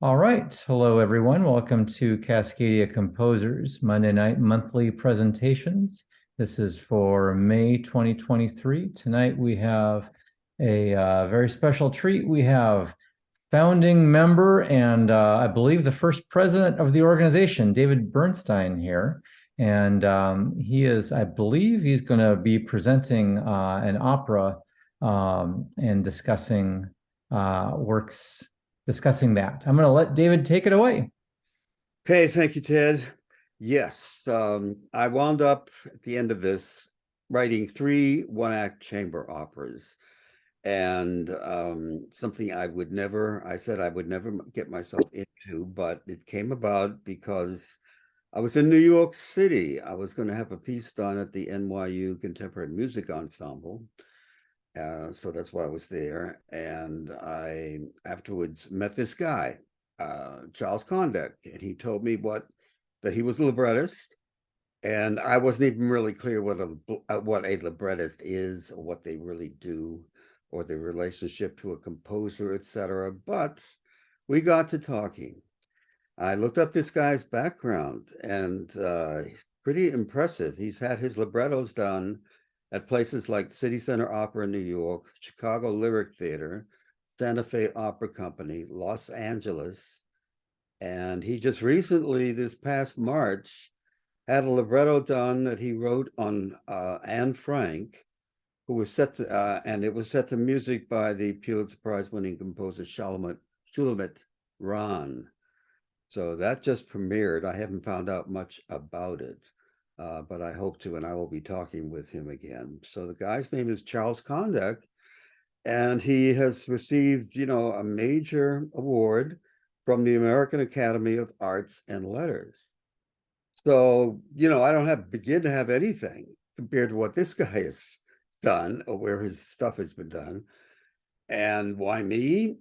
All right. Hello, everyone. Welcome to Cascadia Composers Monday Night Monthly Presentations. This is for May 2023. Tonight we have a very special treat. We have founding member and I believe the first president of the organization, David Bernstein, here. And he is, I believe he's going to be presenting an opera and discussing works discussing that. I'm going to let David take it away. Okay, thank you, Ted. Yes, I wound up at the end of this writing 3 one-act chamber operas, and something I said I would never get myself into, but it came about because I was in New York City. I was going to have a piece done at the NYU Contemporary Music Ensemble. So that's why I was there. And I afterwards met this guy, Charles Condek, and he told me that he was a librettist. And I wasn't even really clear what a librettist is, or what they really do, or their relationship to a composer, etc. But we got to talking. I looked up this guy's background, and pretty impressive. He's had his librettos done at places like City Center Opera in New York, Chicago Lyric Theater, Santa Fe Opera Company, Los Angeles. And he just recently, this past March, had a libretto done that he wrote on Anne Frank, who was set to, and it was set to music by the Pulitzer Prize winning composer Shulamit Ran. So that just premiered. I haven't found out much about it. But I hope to, and I will be talking with him again. So the guy's name is Charles Condek, and he has received, a major award from the American Academy of Arts and Letters. So, I don't begin to have anything compared to what this guy has done, or where his stuff has been done. And why me?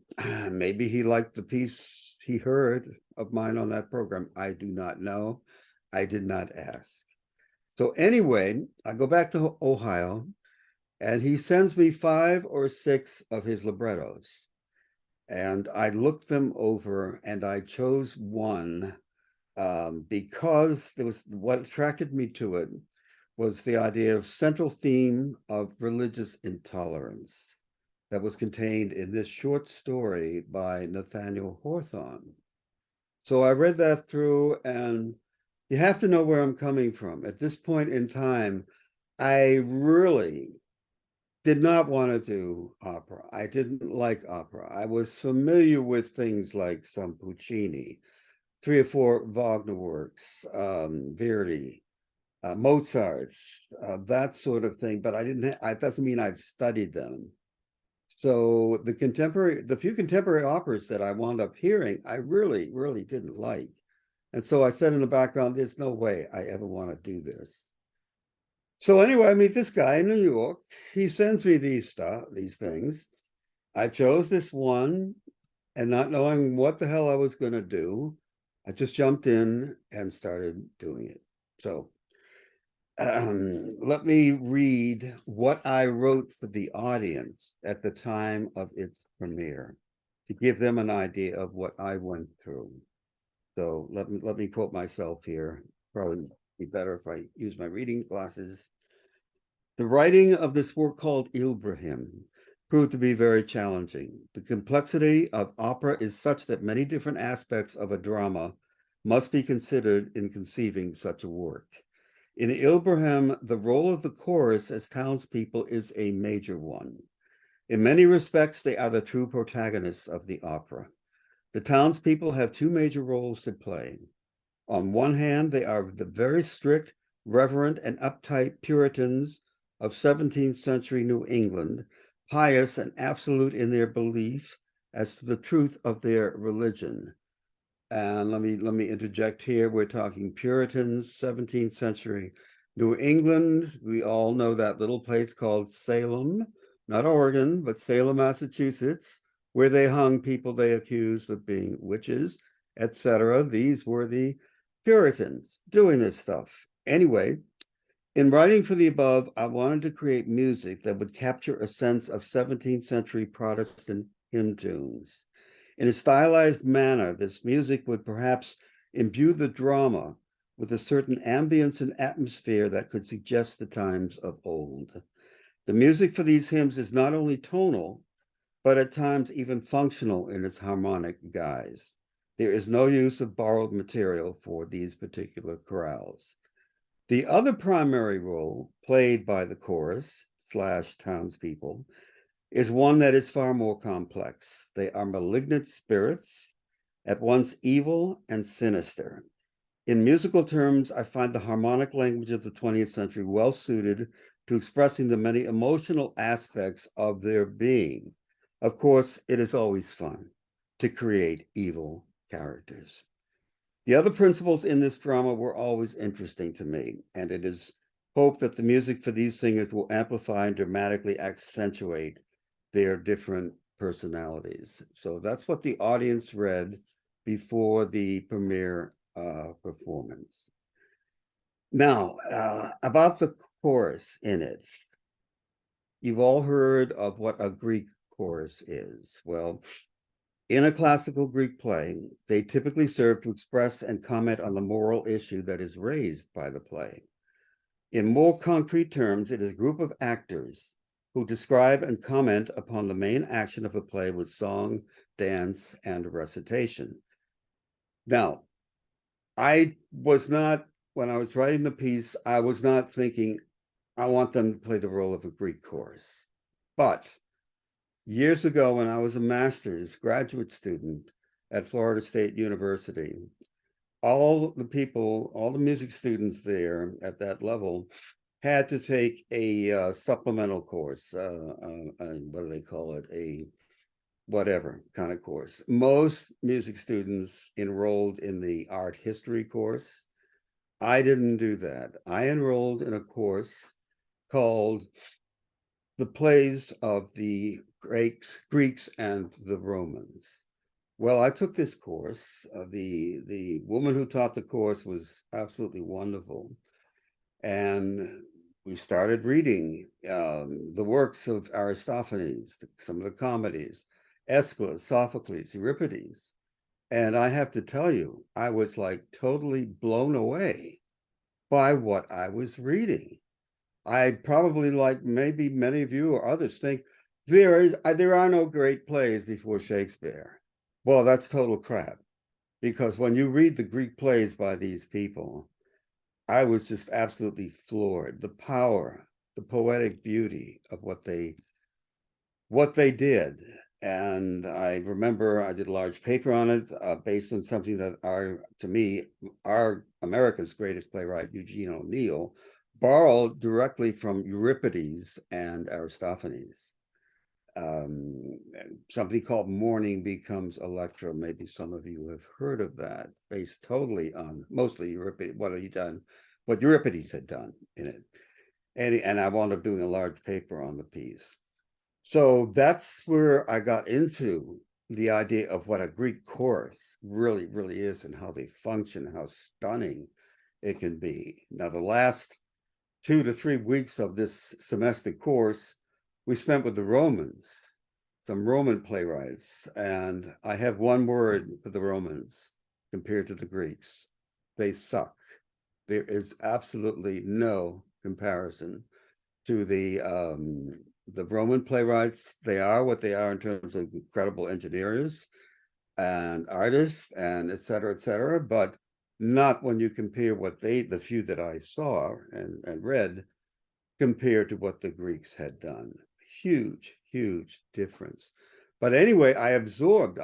Maybe he liked the piece he heard of mine on that program. I do not know. I did not ask. So anyway, I go back to Ohio, and he sends me 5 or 6 of his librettos. And I looked them over, and I chose one because what attracted me to it was the idea of central theme of religious intolerance that was contained in this short story by Nathaniel Hawthorne. So I read that through, and you have to know where I'm coming from. At this point in time, I really did not want to do opera. I didn't like opera. I was familiar with things like some Puccini, 3 or 4 Wagner works, Verdi, Mozart, that sort of thing. But it doesn't mean I've studied them. So the few contemporary operas that I wound up hearing, I really, really didn't like. And so I said in the background, there's no way I ever want to do this. So anyway, I meet this guy in New York. He sends me these things. I chose this one, and not knowing what the hell I was going to do, I just jumped in and started doing it. So let me read what I wrote for the audience at the time of its premiere to give them an idea of what I went through. So let me quote myself here. Probably be better if I use my reading glasses. The writing of this work called ILBRAHIM proved to be very challenging. The complexity of opera is such that many different aspects of a drama must be considered in conceiving such a work. In ILBRAHIM, the role of the chorus as townspeople is a major one. In many respects, they are the true protagonists of the opera. The townspeople have 2 major roles to play. On one hand, they are the very strict, reverent, and uptight Puritans of 17th century New England, pious and absolute in their belief as to the truth of their religion. And let me interject here. We're talking Puritans, 17th century New England. We all know that little place called Salem, not Oregon, but Salem, Massachusetts, where they hung people they accused of being witches, etc. These were the Puritans doing this stuff. Anyway, in writing for the above, I wanted to create music that would capture a sense of 17th century Protestant hymn tunes. In a stylized manner, this music would perhaps imbue the drama with a certain ambience and atmosphere that could suggest the times of old. The music for these hymns is not only tonal, but at times even functional in its harmonic guise. There is no use of borrowed material for these particular chorales. The other primary role played by the chorus / townspeople is one that is far more complex. They are malignant spirits, at once evil and sinister. In musical terms, I find the harmonic language of the 20th century well suited to expressing the many emotional aspects of their being. Of course, it is always fun to create evil characters. The other principles in this drama were always interesting to me, and it is hoped that the music for these singers will amplify and dramatically accentuate their different personalities. So that's what the audience read before the premiere performance. Now, about the chorus in it. You've all heard of what a Greek chorus is. Well, in a classical Greek play, they typically serve to express and comment on the moral issue that is raised by the play. In more concrete terms, it is a group of actors who describe and comment upon the main action of a play with song, dance, and recitation. Now, I was not, when I was writing the piece, I was not thinking, I want them to play the role of a Greek chorus. But years ago, when I was a master's graduate student at Florida State University, all the music students there at that level had to take a supplemental course. What do they call it? A whatever kind of course. Most music students enrolled in the art history course. I didn't do that. I enrolled in a course called The Plays of the Greeks and the Romans. Well, I took this course. The woman who taught the course was absolutely wonderful. And we started reading the works of Aristophanes, some of the comedies, Aeschylus, Sophocles, Euripides. And I have to tell you, I was like totally blown away by what I was reading. I probably, like maybe many of you or others, think there are no great plays before Shakespeare. Well, that's total crap, because when you read the Greek plays by these people, I was just absolutely floored. The power, the poetic beauty of what they did. And I remember I did a large paper on it based on something that to me, our America's greatest playwright, Eugene O'Neill, borrowed directly from Euripides and Aristophanes. Something called Morning Becomes Electra. Maybe some of you have heard of that, based totally on mostly Euripides, what Euripides had done in it. And I wound up doing a large paper on the piece. So that's where I got into the idea of what a Greek chorus really, really is and how they function, how stunning it can be. Now, the last 2 to 3 weeks of this semester course, we spent with the Romans, some Roman playwrights, and I have one word for the Romans compared to the Greeks. They suck. There is absolutely no comparison to the Roman playwrights. They are what they are in terms of incredible engineers and artists and et cetera, but not when you compare what the few that I saw and read, compared to what the Greeks had done. Huge, huge difference. But anyway, I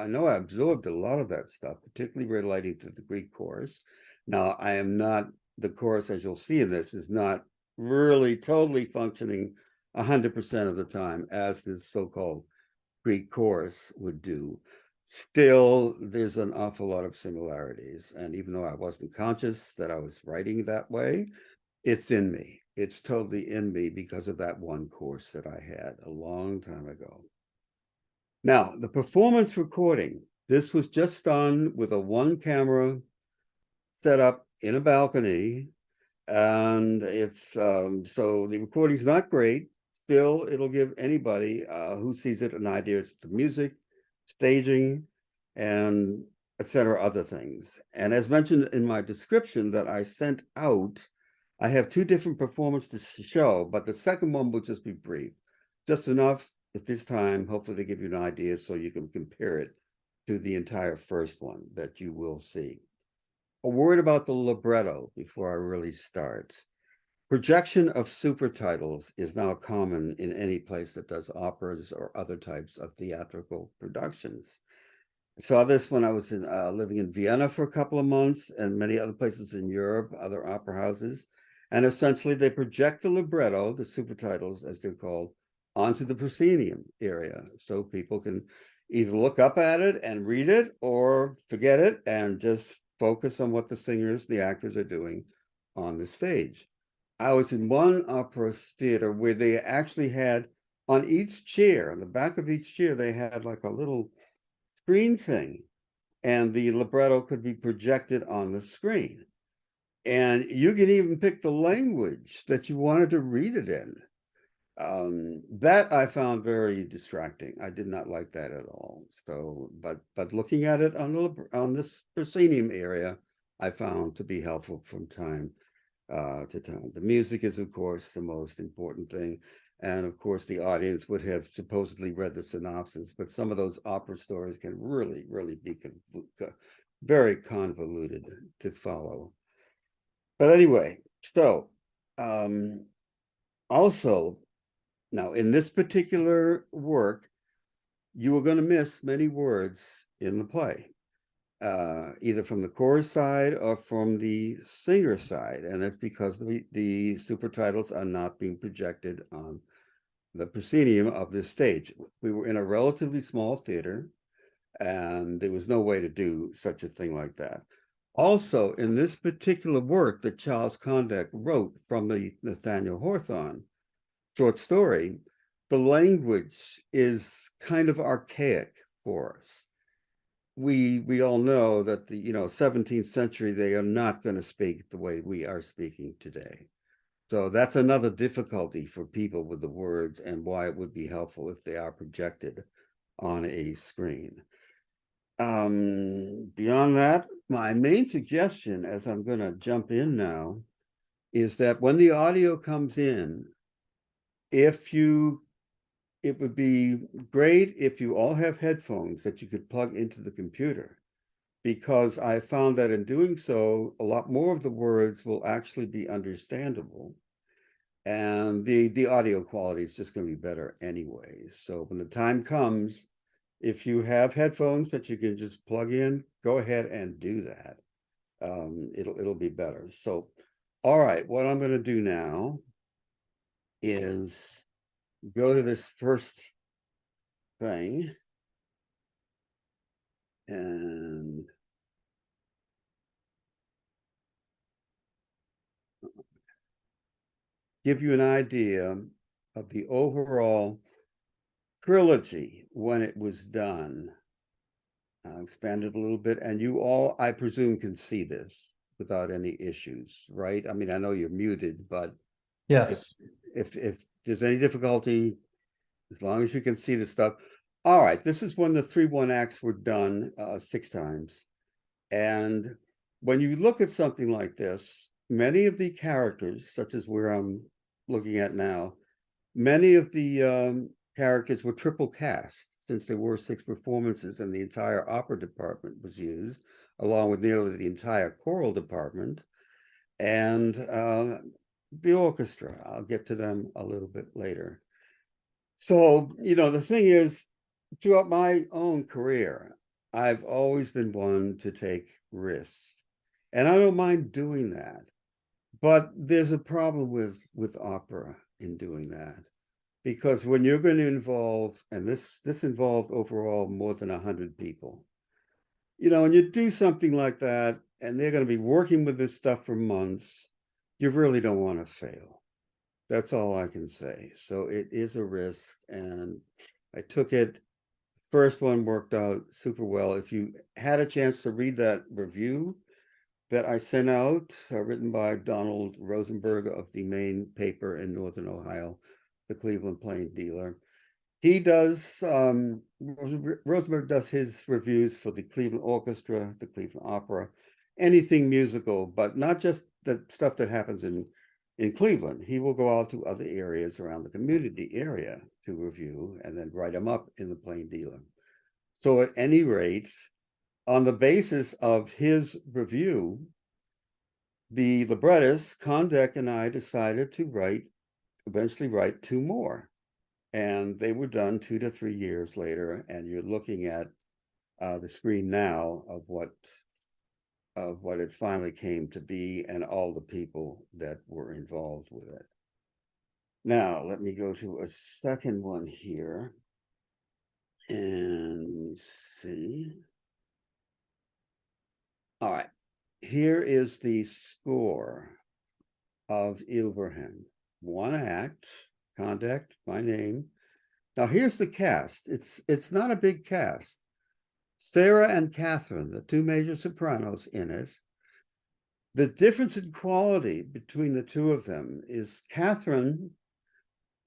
know I absorbed a lot of that stuff, particularly relating to the Greek chorus. Now, I am not, the chorus, as you'll see in this, is not really totally functioning 100% of the time as this so-called Greek chorus would do. Still, there's an awful lot of similarities. And even though I wasn't conscious that I was writing that way, it's in me. It's totally in me because of that one course that I had a long time ago. Now, the performance recording, this was just done with a one camera setup in a balcony. And it's, so the recording's not great. Still, it'll give anybody who sees it an idea. It's the music, staging, and etc. other things. And as mentioned in my description that I sent out, I have two different performances to show, but the second one will just be brief, just enough at this time, hopefully to give you an idea so you can compare it to the entire first one that you will see. A word about the libretto before I really start. Projection of supertitles is now common in any place that does operas or other types of theatrical productions. I saw this when I was living in Vienna for a couple of months and many other places in Europe, other opera houses. And essentially they project the libretto, the supertitles as they're called, onto the proscenium area. So people can either look up at it and read it or forget it and just focus on what the singers, the actors are doing on the stage. I was in one opera theater where they actually had on each chair, on the back of each chair, they had like a little screen thing, and the libretto could be projected on the screen. And you can even pick the language that you wanted to read it in. That I found very distracting. I did not like that at all. So, but looking at it on this proscenium area, I found to be helpful from time to time. The music is, of course, the most important thing. And of course, the audience would have supposedly read the synopsis, but some of those opera stories can really, really be very convoluted to follow. But anyway, so also, now in this particular work, you are going to miss many words in the play, either from the chorus side or from the singer side. And that's because the supertitles are not being projected on the proscenium of this stage. We were in a relatively small theater, and there was no way to do such a thing like that. Also, in this particular work that Charles Condek wrote from the Nathaniel Hawthorne short story, the language is kind of archaic for us. We all know that the 17th century, they are not going to speak the way we are speaking today. So that's another difficulty for people with the words and why it would be helpful if they are projected on a screen. Beyond that, my main suggestion, as I'm going to jump in now, is that when the audio comes in, it would be great if you all have headphones that you could plug into the computer, because I found that in doing so, a lot more of the words will actually be understandable. And the audio quality is just going to be better anyway. So when the time comes, if you have headphones that you can just plug in, go ahead and do that. It'll be better. So, all right, what I'm going to do now is go to this first thing and give you an idea of the overall trilogy when it was done. I'll expand it a little bit, and you all, I presume, can see this without any issues, right? I mean, I know you're muted, but Yes. if there's any difficulty, as long as you can see the stuff. All right, this is when the 3/1 acts were done 6 times. And when you look at something like this, many of the characters, such as where I'm looking at now, many of the characters were triple cast, since there were 6 performances and the entire opera department was used, along with nearly the entire choral department, and the orchestra. I'll get to them a little bit later. So, the thing is, throughout my own career, I've always been one to take risks. And I don't mind doing that. But there's a problem with opera in doing that. Because when you're going to involve, and this involved overall more than 100 people, and you do something like that, and they're going to be working with this stuff for months, you really don't want to fail. That's all I can say. So it is a risk, and I took it. First one worked out super well. If you had a chance to read that review that I sent out, written by Donald Rosenberg of the main paper in Northern Ohio, the Cleveland Plain Dealer, He does, Rosenberg does his reviews for the Cleveland Orchestra, the Cleveland Opera, anything musical, but not just the stuff that happens in Cleveland. He will go out to other areas around the community area to review and then write them up in the Plain Dealer. So at any rate, on the basis of his review, the librettist, Condek, and I decided to eventually write two more. And they were done 2 to 3 years later, and you're looking at the screen now of what it finally came to be and all the people that were involved with it. Now, let me go to a second one here and see. All right, here is the score of ILBRAHIM. One act, Conduct, my name. Now here's the cast. It's not a big cast. Sarah and Catherine, the two major sopranos in it. The difference in quality between the two of them is Catherine,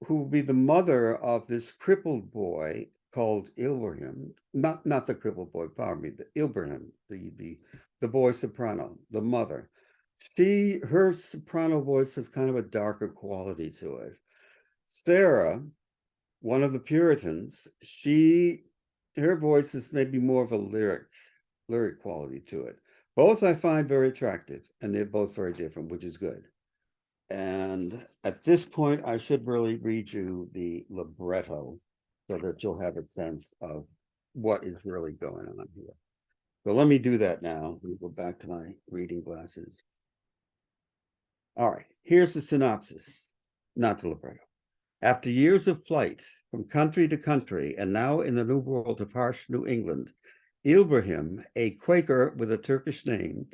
who will be the mother of this crippled boy called ILBRAHIM, not the crippled boy, pardon me, the ILBRAHIM, the boy soprano, the mother. Her soprano voice has kind of a darker quality to it. Sarah, one of the Puritans, her voice is maybe more of a lyric quality to it. Both I find very attractive, and they're both very different, which is good. And at this point, I should really read you the libretto so that you'll have a sense of what is really going on here. So let me do that now. Let me go back to my reading glasses. All right, here's the synopsis, not the libretto. After years of flight from country to country, and now in the new world of harsh New England, ILBRAHIM, a Quaker with a Turkish name,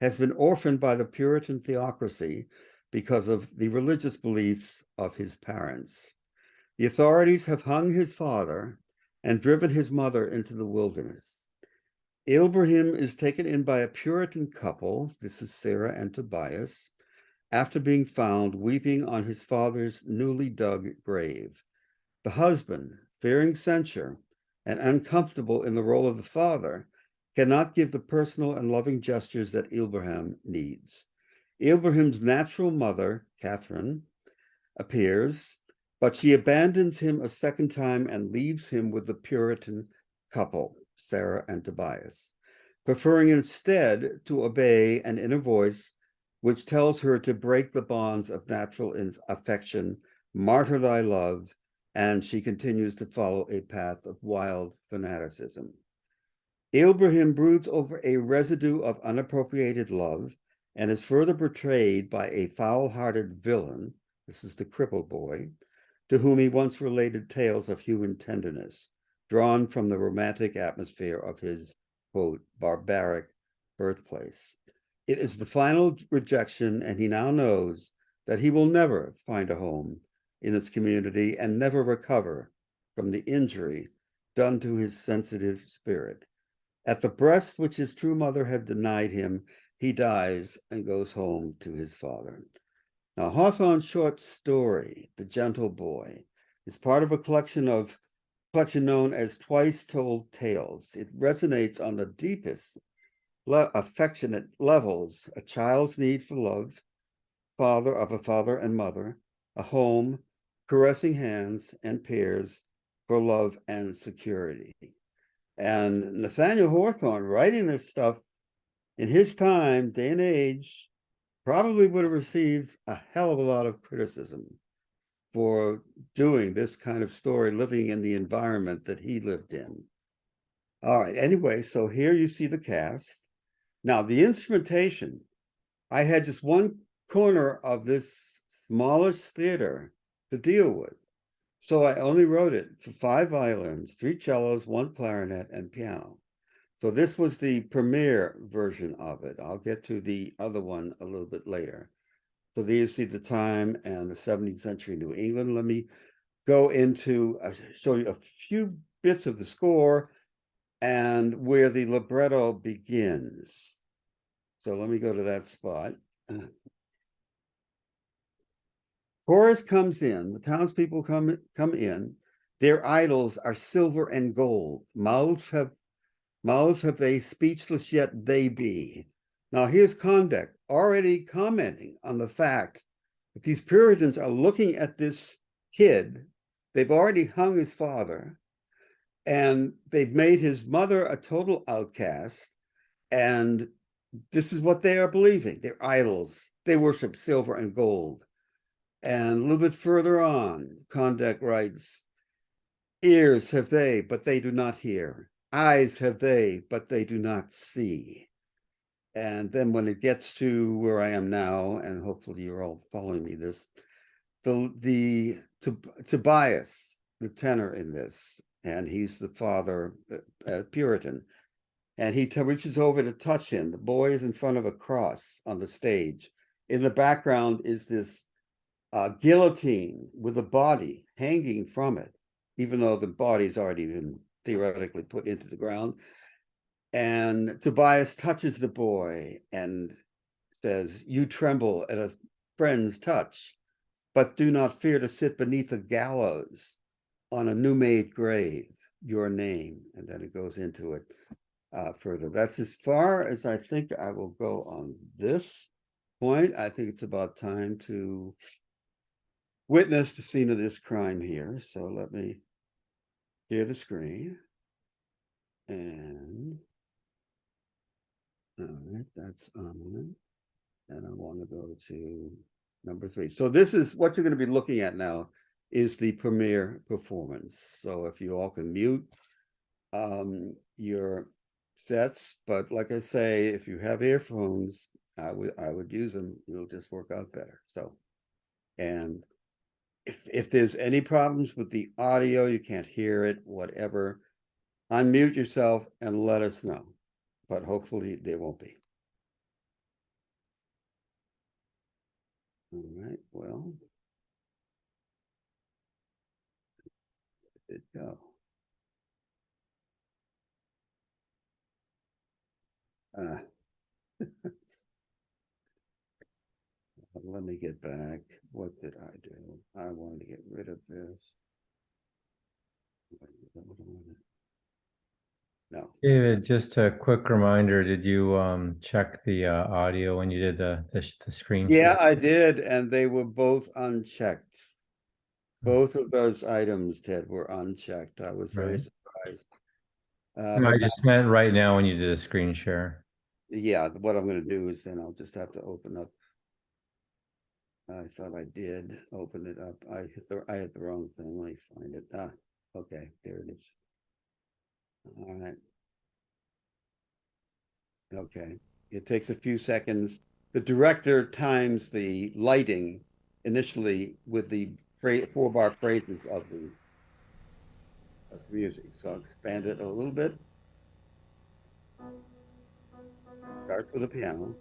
has been orphaned by the Puritan theocracy because of the religious beliefs of his parents. The authorities have hung his father and driven his mother into the wilderness. ILBRAHIM is taken in by a Puritan couple, this is Sarah and Tobias, after being found weeping on his father's newly dug grave. The husband, fearing censure and uncomfortable in the role of the father, cannot give the personal and loving gestures that ILBRAHIM needs. ILBRAHIM's natural mother, Catherine, appears, but she abandons him a second time and leaves him with the Puritan couple, Sarah and Tobias, preferring instead to obey an inner voice which tells her to break the bonds of natural affection, martyr thy love, and she continues to follow a path of wild fanaticism. ILBRAHIM broods over a residue of unappropriated love and is further betrayed by a foul-hearted villain, this is the crippled boy, to whom he once related tales of human tenderness, drawn from the romantic atmosphere of his, quote, barbaric birthplace. It is the final rejection, and he now knows that he will never find a home in its community and never recover from the injury done to his sensitive spirit. At the breast which his true mother had denied him, he dies and goes home to his father. Now, Hawthorne's short story, The Gentle Boy, is part of a collection known as Twice Told Tales. It resonates on the deepest affectionate levels: a child's need for love, of a father and mother, a home, caressing hands and peers for love and security. And Nathaniel Hawthorne, writing this stuff in his time, day and age, probably would have received a hell of a lot of criticism for doing this kind of story, living in the environment that he lived in. All right, anyway, so here you see the cast. Now, the instrumentation, I had just one corner of this smallest theater to deal with. So I only wrote it for 5 violins, 3 cellos, 1 clarinet, and piano. So this was the premiere version of it. I'll get to the other one a little bit later. So there you see the time and the 17th century New England. Let me go into, show you a few bits of the score and where the libretto begins. So let me go to that spot. Chorus comes in, the townspeople come in, Their idols are silver and gold. Mouths have they, speechless yet they be. Now here's Condek already commenting on the fact that these Puritans are looking at this kid. They've already hung his father, and they've made his mother a total outcast. And this is what they are believing. They're idols. They worship silver and gold. And a little bit further on, Condek writes, ears have they, but they do not hear. Eyes have they, but they do not see. And then when it gets to where I am now, and hopefully you're all following me this, Tobias, the tenor in this, and he's the father, Puritan, and he reaches over to touch him. The boy is in front of a cross on the stage. In the background is this guillotine with a body hanging from it, even though the body's already been theoretically put into the ground. And Tobias touches the boy and says, you tremble at a friend's touch, but do not fear to sit beneath a gallows on a new-made grave, your name. And then it goes into it further. That's as far as I think I will go on this point. I think it's about time to witness the scene of this crime here. So let me share the screen. And all right, that's on. And I want to go to number 3. So this is what you're going to be looking at now is the premiere performance. So if you all can mute your sets, but like I say, if you have earphones, I would use them. It'll just work out better. So, and if there's any problems with the audio, you can't hear it, whatever, unmute yourself and let us know. But hopefully there won't be. All right, well, it go. Let me get back. What did I do? I wanted to get rid of this. No. David, just a quick reminder, did you check the audio when you did the screen Yeah, share? I did, and they were both unchecked. Both of those items, Ted, were unchecked. I was very Right. surprised. No, I But just meant right now when you did a screen share. yeah, what I'm going to do is then I'll just have to open up. I thought I did open it up. I hit the wrong thing. Let me find it. Okay, there it is. All right. Okay, it takes a few seconds. The director times the lighting initially with the 4-bar phrases of the music. So I'll expand it a little bit. Start with the piano.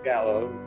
Gallows.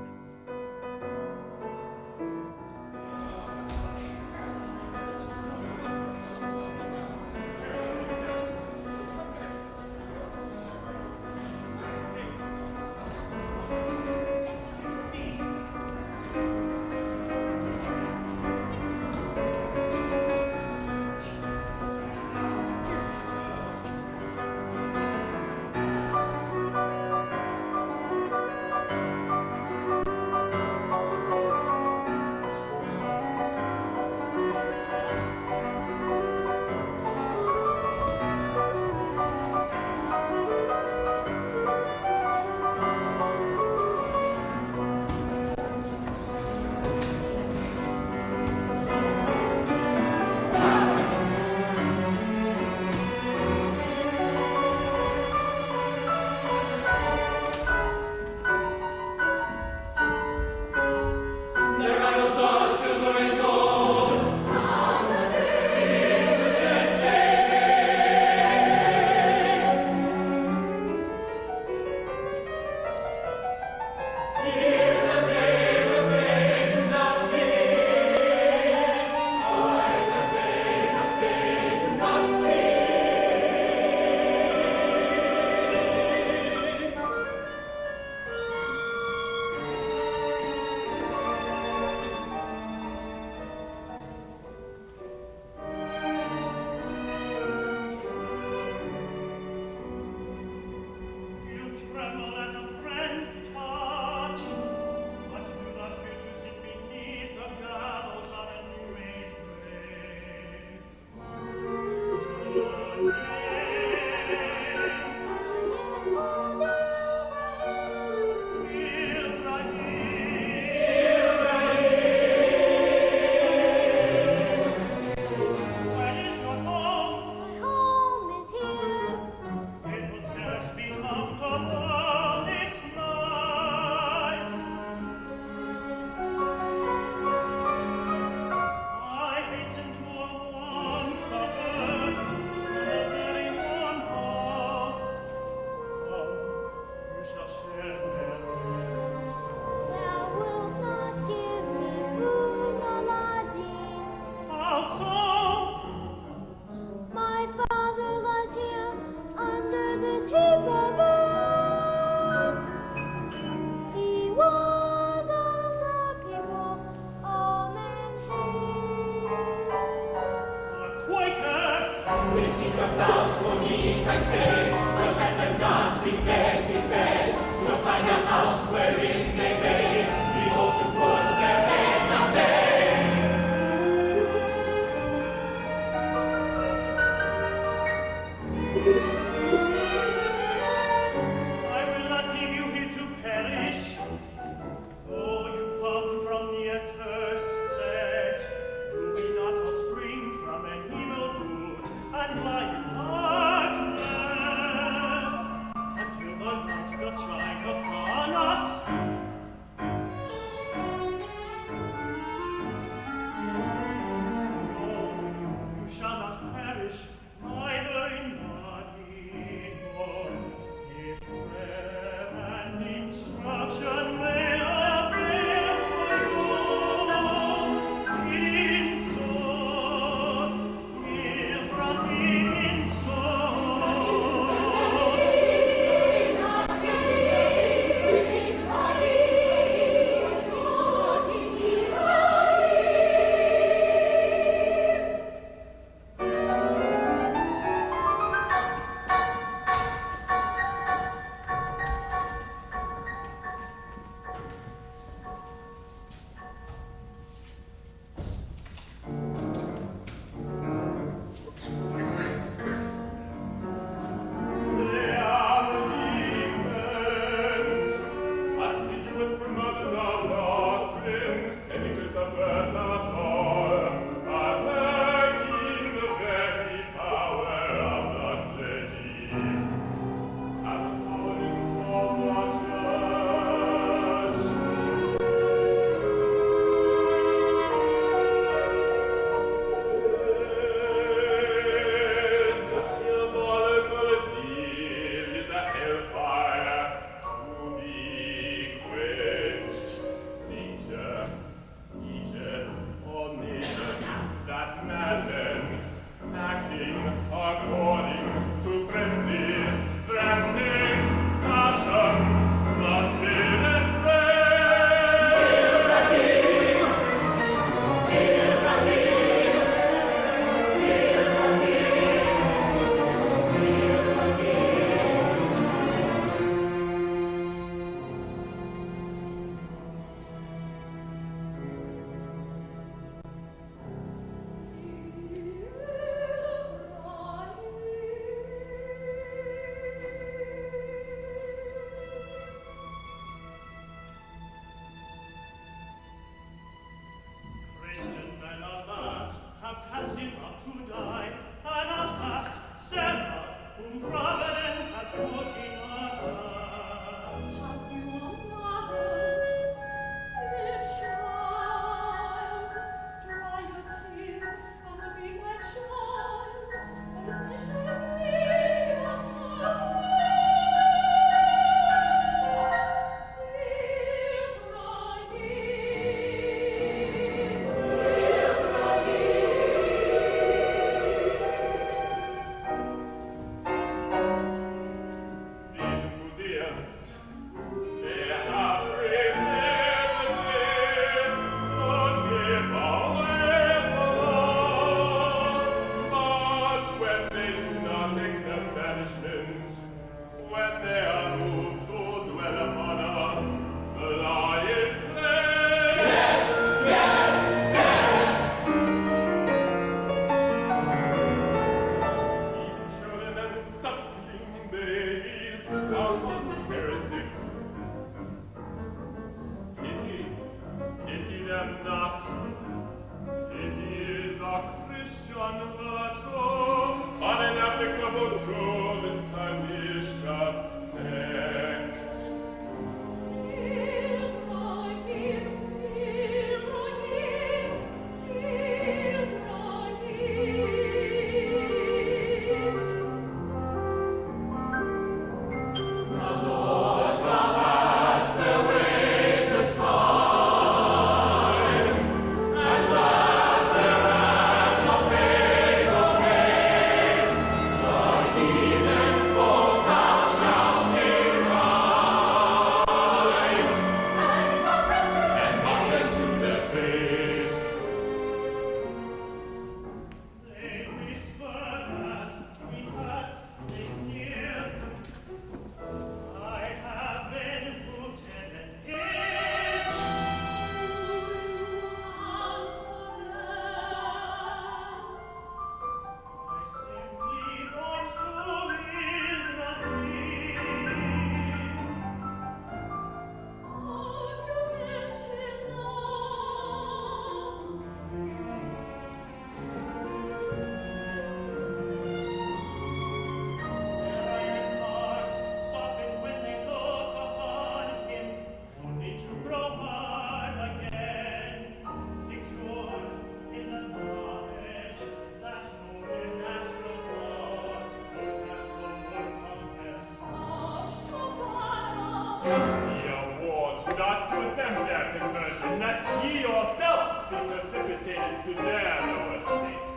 He warned not to attempt their conversion, lest ye yourself be precipitated to their lower state.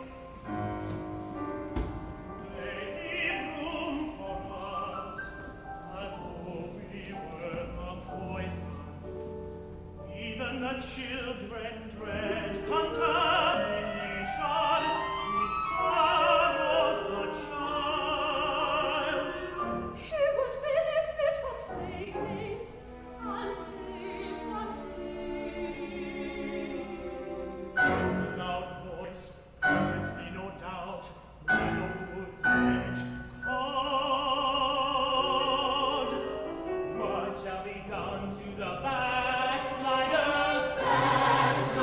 They leave room for us, as though we were the poison. Even the children dread contamination. It sorrows the child. He would be fit for playmates and he for me. A loud voice, there is no doubt, by the wood's edge, called. What shall be done to the backslider? Backslider!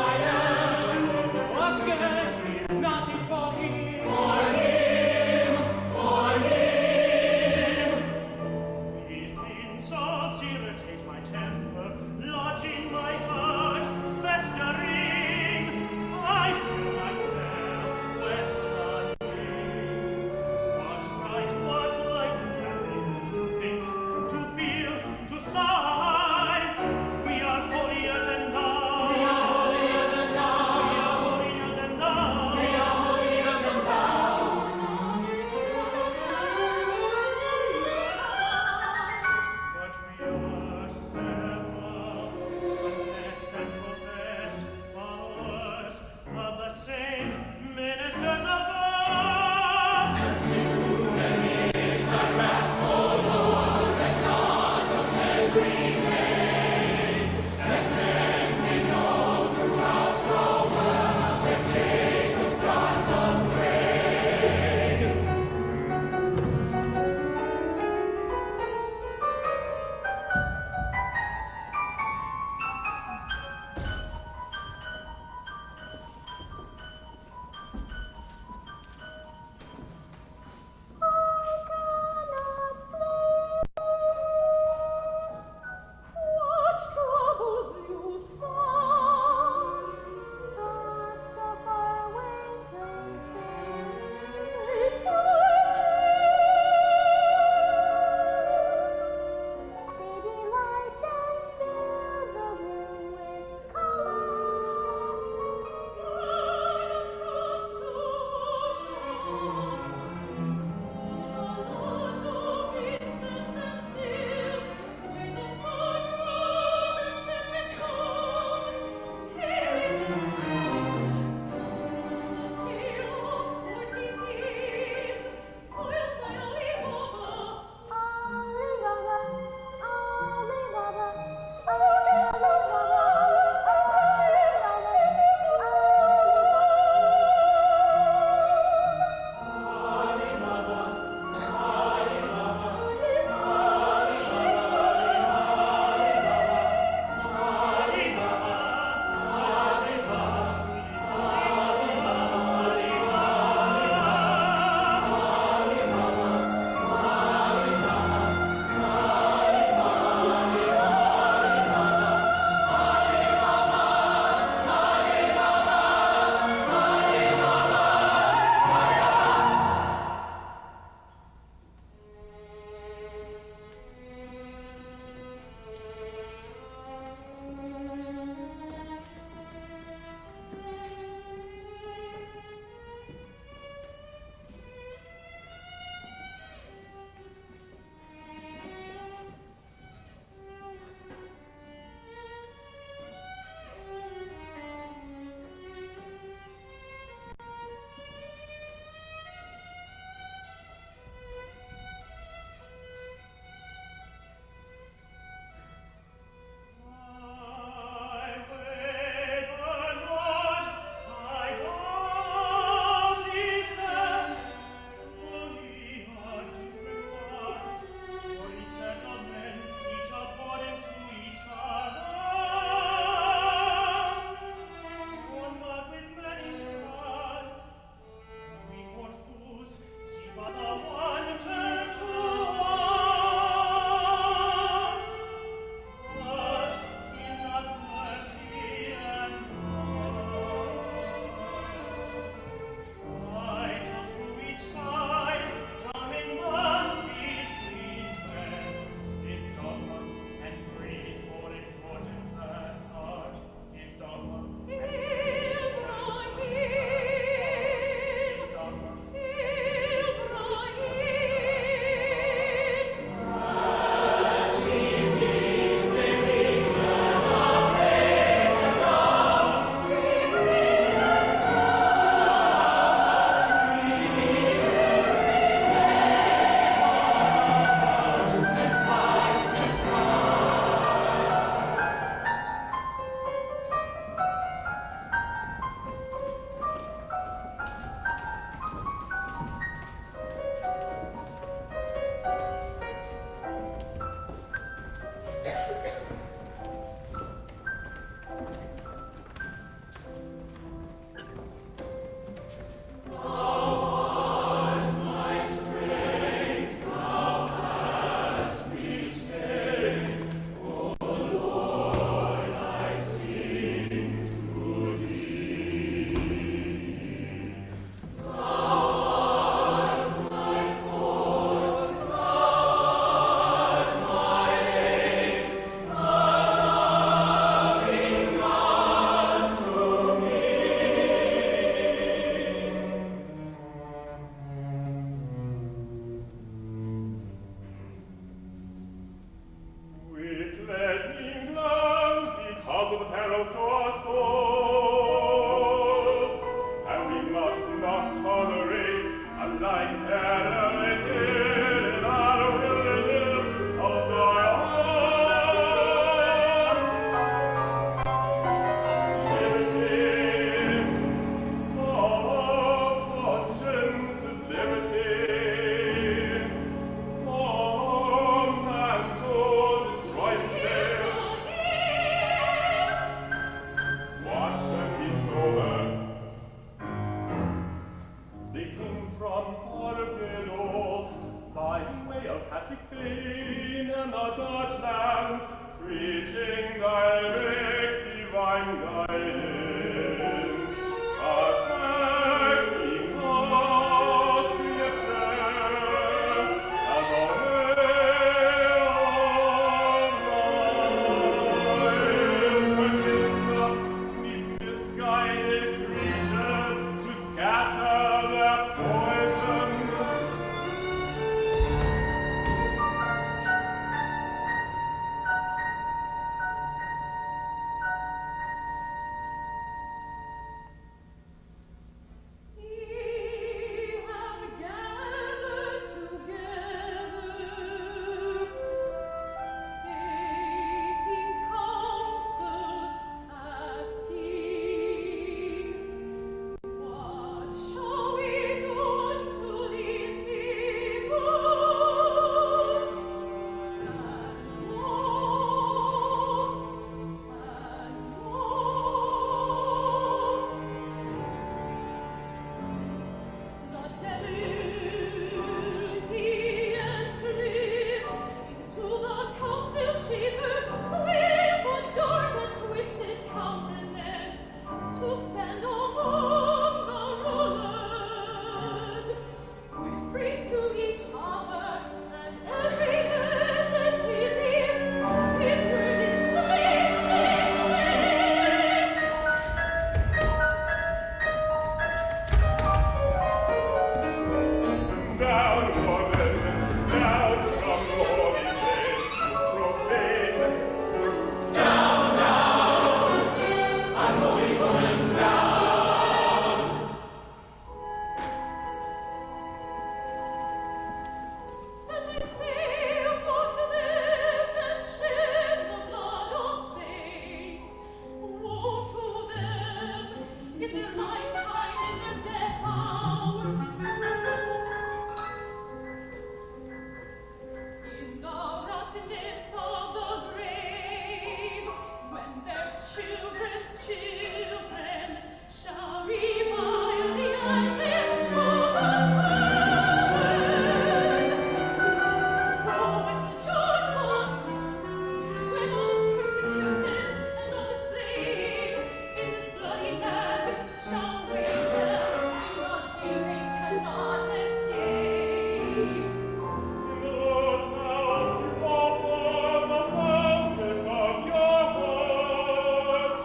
Lord's house you offer the boundless of your heart.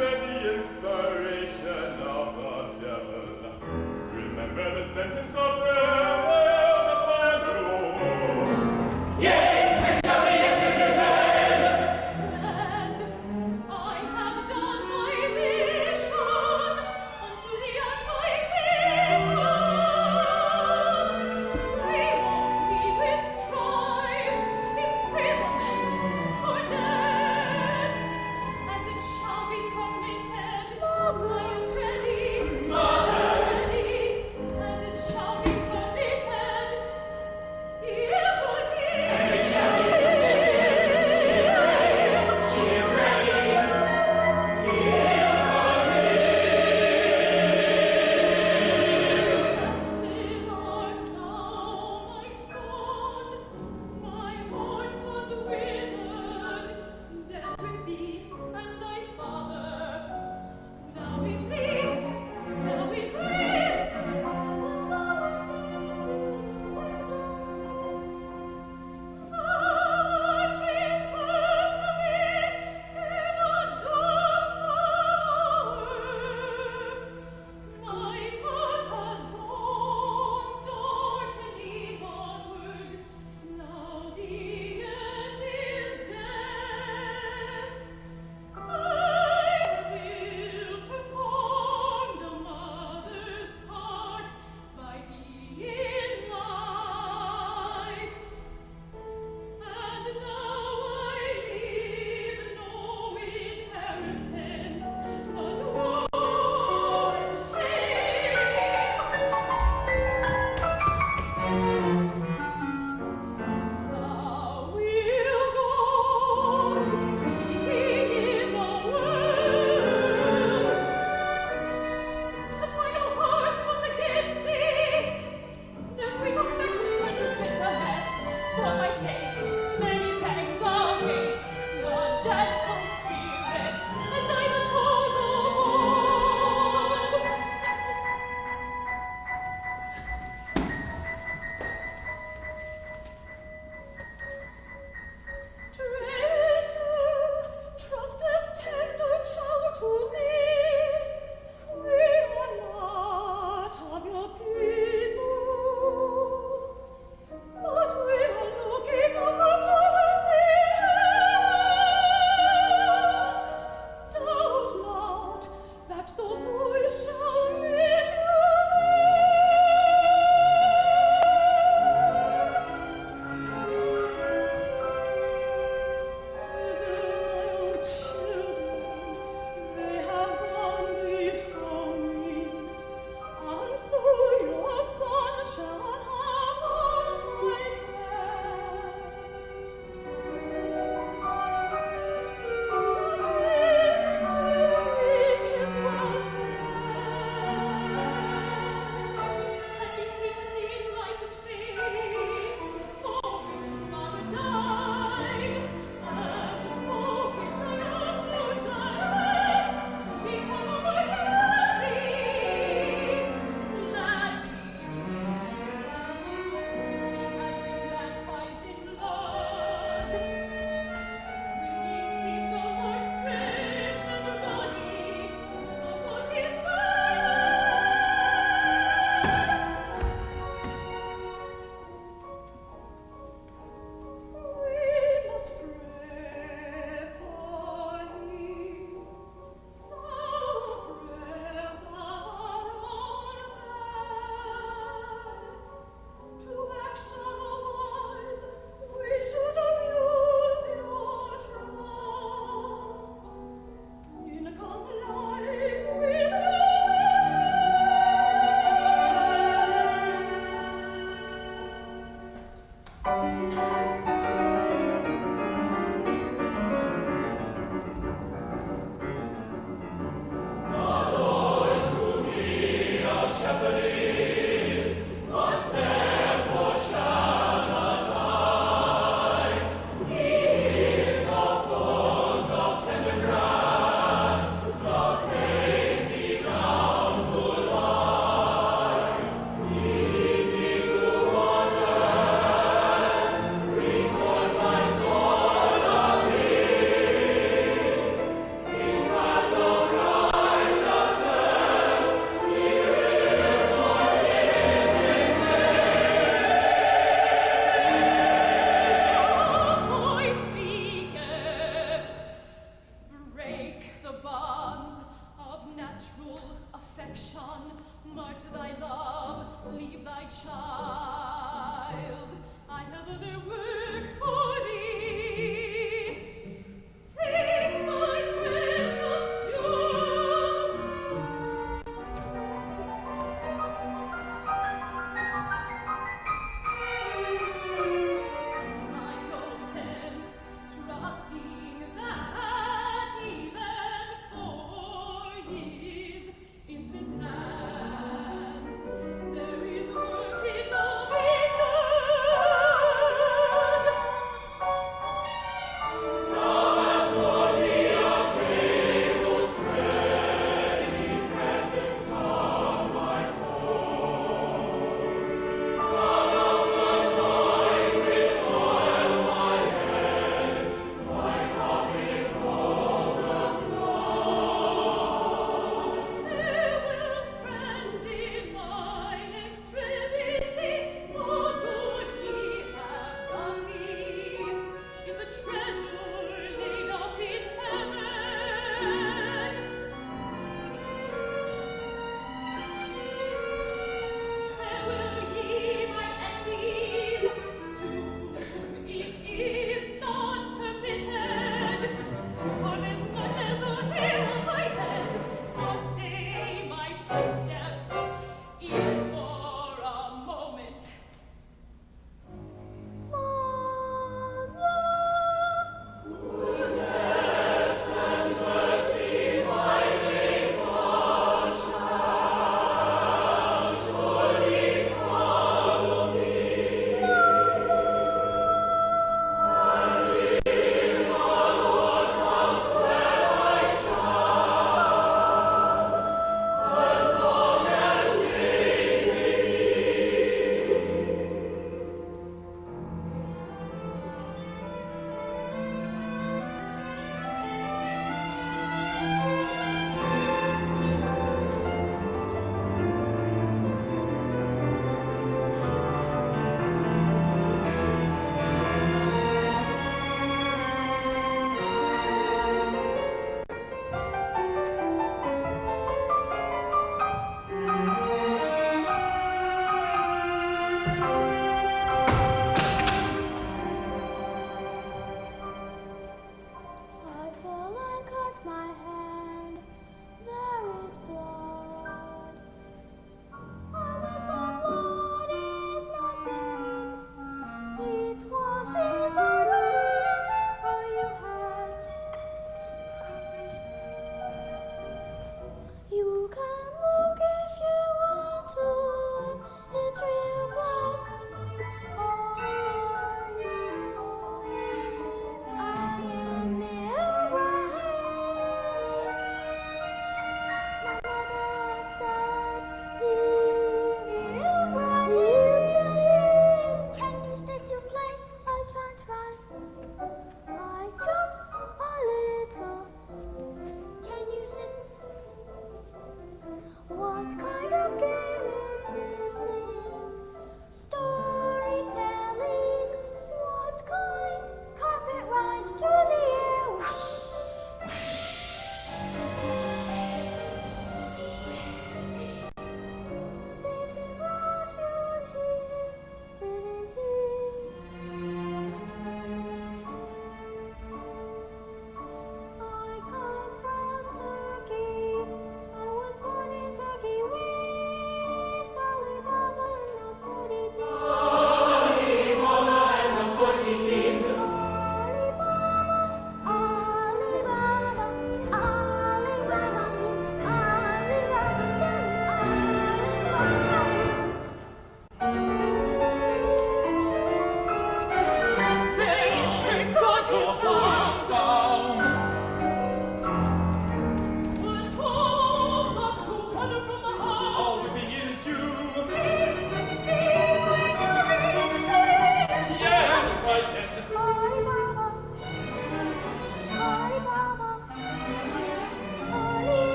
Let the inspiration of the devil remember the sentence of rebels upon you. And I have done my mission unto the earth I came. They mock me with stripes, imprisonment, or death. As it shall be permitted, I am ready, ready. As it shall be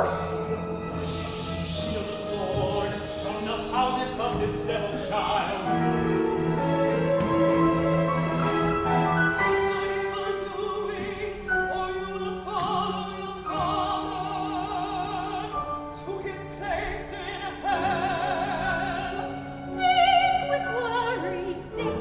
Shield the sword from the foulness of this devil child. Cease your evil doings, or you will follow your father to his place in hell. Sick with worry, sick.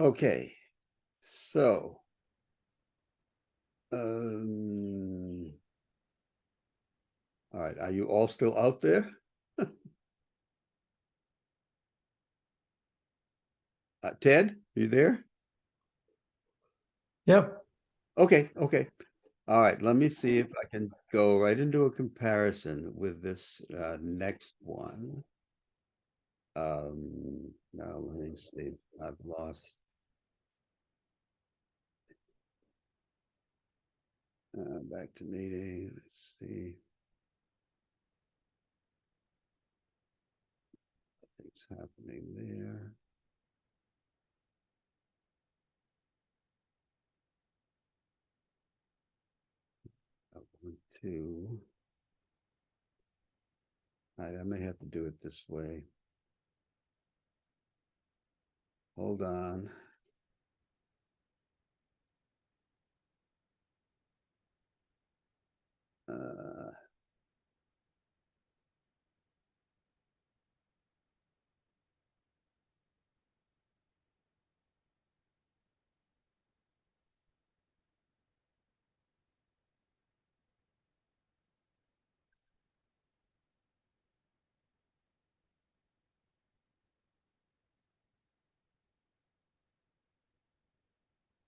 Okay, so. All right, are you all still out there? Ted, you there? Yep. Okay, okay. All right, let me see if I can go right into a comparison with this next one. Now let me see. I've lost. Back to meeting. Let's see. What's happening there? Up 1, 2. All right, I may have to do it this way. Hold on.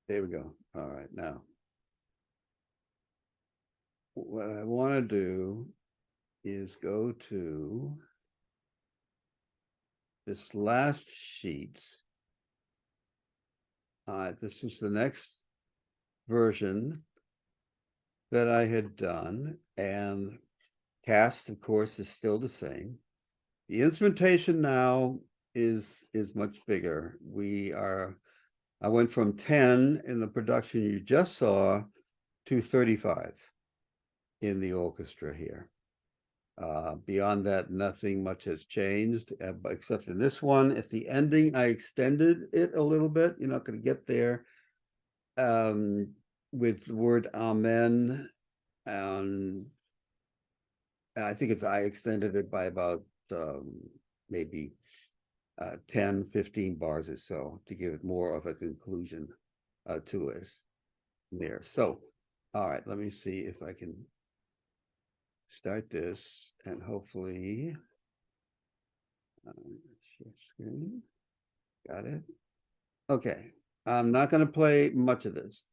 There we go. All right, now. What I want to do is go to this last sheet. This was the next version that I had done, and cast, of course, is still the same. The instrumentation now is much bigger. I went from 10 in the production you just saw to 35 in the orchestra here. Beyond that, nothing much has changed, except in this one. At the ending, I extended it a little bit. You're not going to get there with the word amen. And I think I extended it by about maybe 10, 15 bars or so to give it more of a conclusion to it there. So, all right, let me see if I can start this and hopefully share screen. Got it. Okay, I'm not going to play much of this.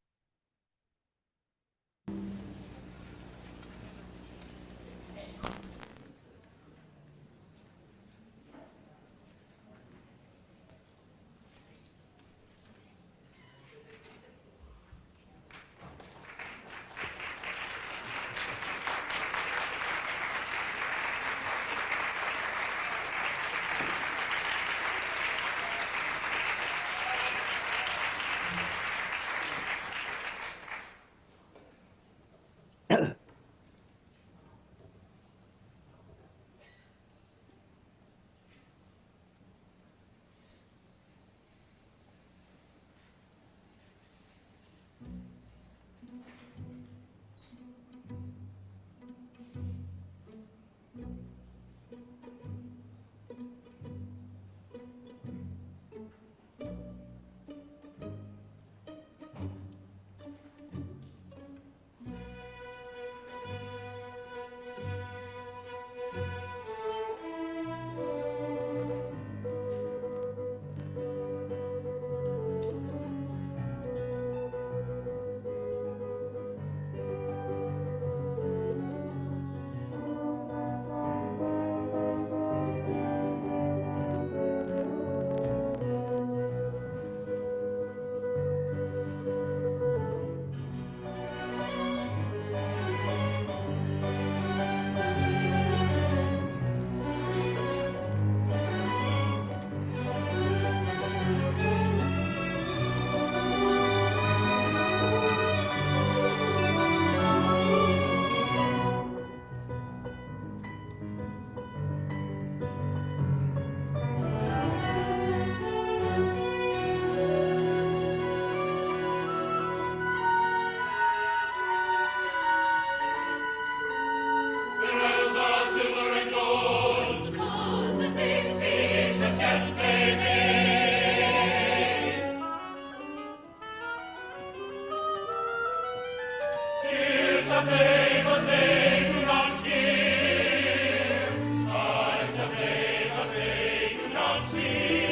of they, but they do not hear. Eyes of they, but they do not see.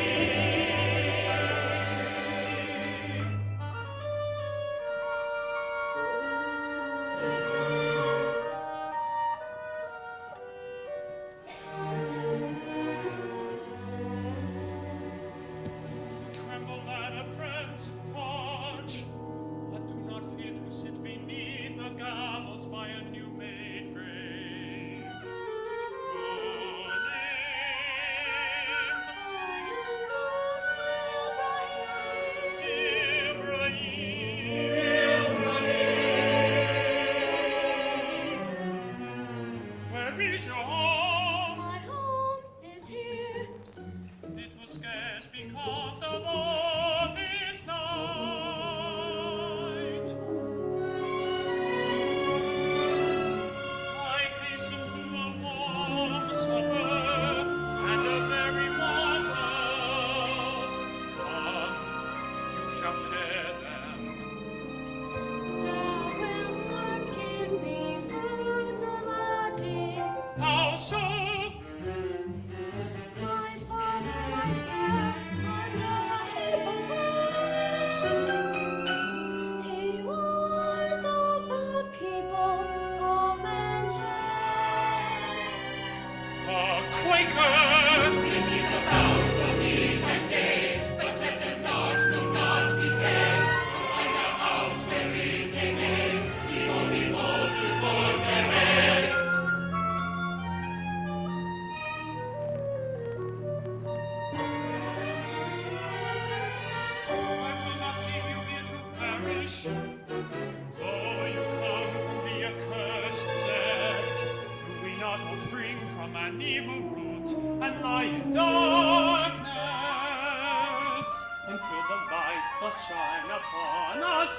Tremble at a friend's touch, but do not fear to sit beneath the gallows by a new-made grave. Good name, Ibrahim. Where is your home? My home is here. It will scarce be comfortable this night. I hasten to a warm supper, and a very warm house. Come, you shall share them. Thou wilt not give me food nor lodging. How so? My father lies there under a heap of rubble. He was of the people of Manhattan. A Quaker! Is it about for meat, I say, but let them not, no not be fed. Find a house wherein they may the only mold to put their head. I will not leave you here to perish. Though you come from the accursed sect, do we not all spring from an evil root and lie in darkness until the light doth shine upon us?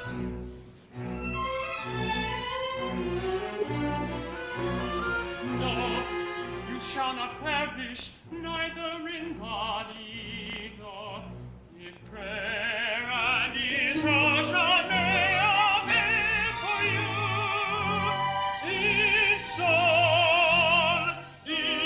No, you shall not perish, neither in body nor if prayer and instruction may avail for you. In soul, in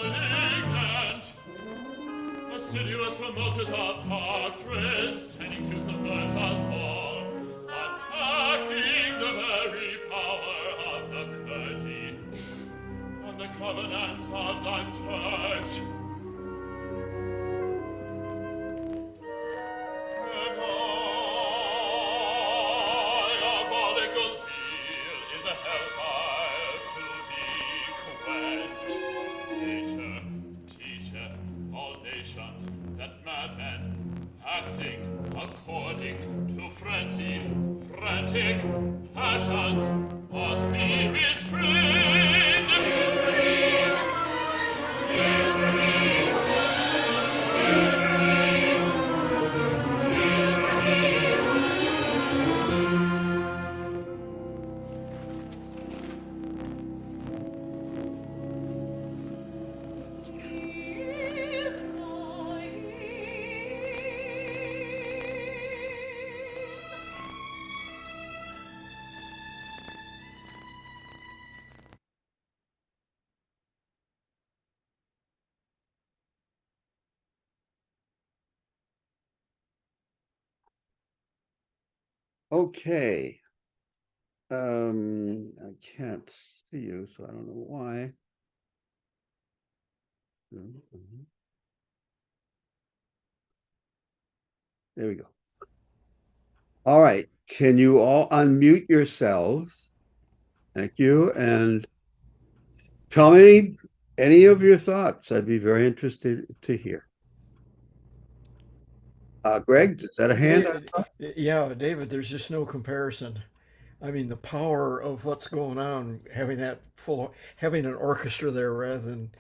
malignant, assiduous promoters of doctrines, tending to subvert us all, attacking the very power of the clergy and the covenants of the church. And diabolical zeal is a hellfire to be quenched. Nature teacheth all nations that madmen, acting according to frenzied, frantic passions, must be restrained. Okay. I can't see you, so I don't know why. There we go. All right. Can you all unmute yourselves? Thank you. And tell me any of your thoughts. I'd be very interested to hear. Greg, is that a hand? Yeah, David, there's just no comparison. I mean, the power of what's going on, having an orchestra there rather than,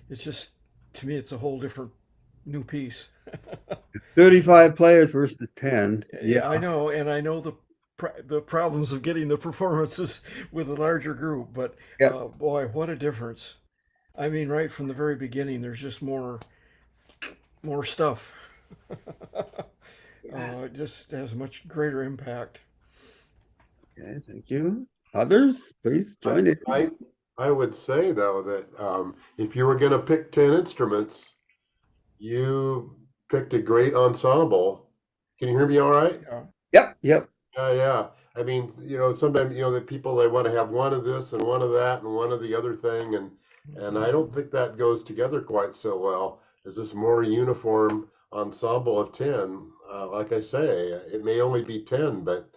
it's just, to me, it's a whole different new piece. 35 players versus 10. Yeah, Yeah, I know, and I know the problems of getting the performances with a larger group, but yeah. boy, what a difference! I mean, right from the very beginning, there's just more stuff. It just has a much greater impact. Okay, thank you. Others, please join in. I would say though that if you were going to pick 10 instruments, you picked a great ensemble. Can you hear me all right? Yeah. Yep, yep. Yeah. I mean, sometimes the people they want to have one of this and one of that and one of the other thing, and I don't think that goes together quite so well as this more uniform ensemble of 10. Like I say, it may only be 10, but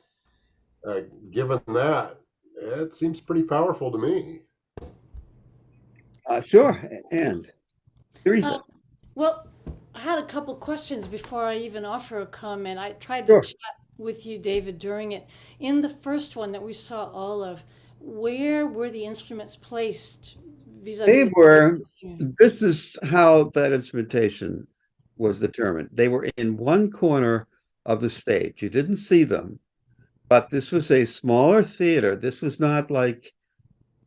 given that, it seems pretty powerful to me. Sure. And Teresa. Well, I had a couple questions before I even offer a comment. I tried to Sure. chat with you, David, during it. In the first one that we saw all of, where were the instruments placed vis-a-vis They with were, the singers? this is how that instrumentation was determined. They were in one corner of the stage. You didn't see them, but this was a smaller theater. This was not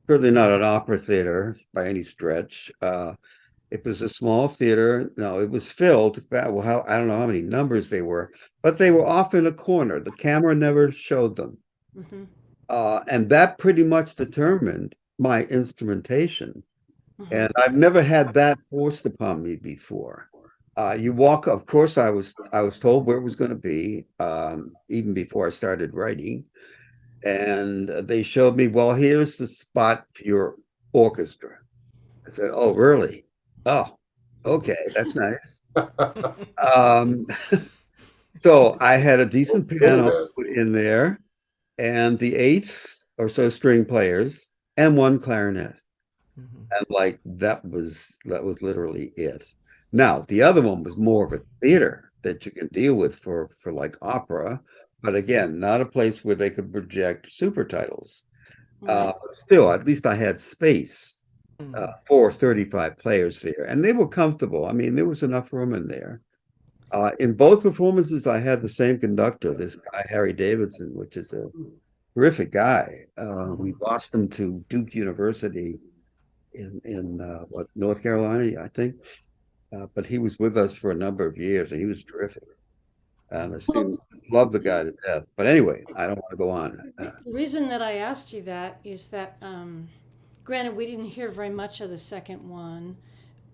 certainly not an opera theater by any stretch. It was a small theater. No, it was filled. Well, I don't know how many numbers they were, but they were off in a corner. The camera never showed them. Mm-hmm, And that pretty much determined my instrumentation. mm-hmm, And I've never had that forced upon me before. You walk, of course, I was told where it was going to be, even before I started writing. And they showed me, well, here's the spot for your orchestra. I said, oh, really? Oh, okay, that's nice. So I had a decent piano put in there, and the 8 or so string players, and one clarinet. Mhm. And that was literally it. Now, the other one was more of a theater that you can deal with for like opera, but again, not a place where they could project super titles. right. But still, at least I had space Mhm. for 35 players there, and they were comfortable. I mean, there was enough room in there. In both performances, I had the same conductor, this guy, Harry Davidson, which is a terrific guy. We lost him to Duke University in North Carolina, I think. But he was with us for a number of years, and he was terrific. And the students just loved the guy to death. But anyway, I don't want to go on. The reason that I asked you that is that, granted, we didn't hear very much of the second one,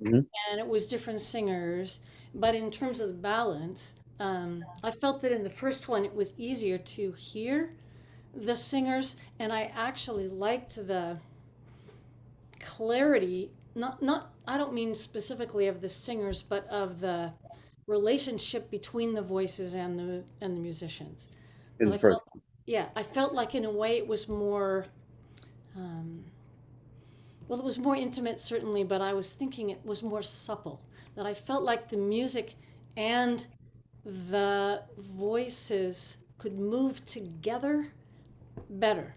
Mhm. and it was different singers, but in terms of the balance, I felt that in the first one it was easier to hear the singers, and I actually liked the clarity, not I don't mean specifically of the singers, but of the relationship between the voices and the musicians. In That the I first felt, yeah, I felt like in a way it was more, um, well, it was more intimate certainly, but I was thinking it was more supple. That I felt like the music and the voices could move together better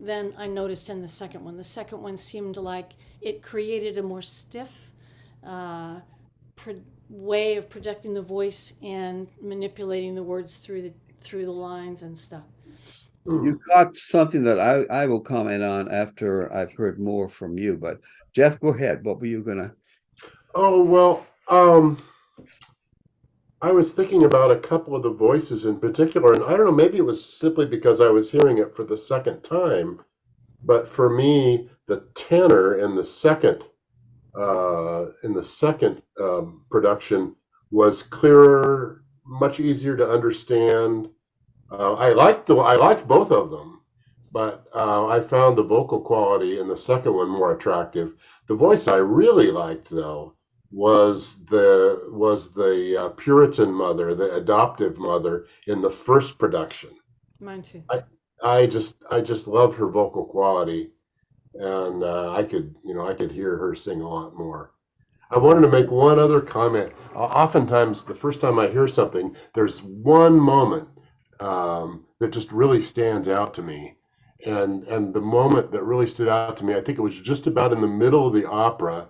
than I noticed in the second one. The second one seemed like it created a more stiff uh, way of projecting the voice and manipulating the words through the lines and stuff. You caught something that I will comment on after I've heard more from you. But Jeff, go ahead. What were you gonna? Oh, well, I was thinking about a couple of the voices in particular, and I don't know, maybe it was simply because I was hearing it for the second time, but for me, the tenor in the second production was clearer, much easier to understand. I liked both of them, but I found the vocal quality in the second one more attractive. The voice I really liked, though, was the Puritan mother, the adoptive mother in the first production. Mine too. I just loved her vocal quality, and I could hear her sing a lot more. I wanted to make one other comment. Oftentimes, the first time I hear something, there's one moment that just really stands out to me. And the moment that really stood out to me, I think it was just about in the middle of the opera,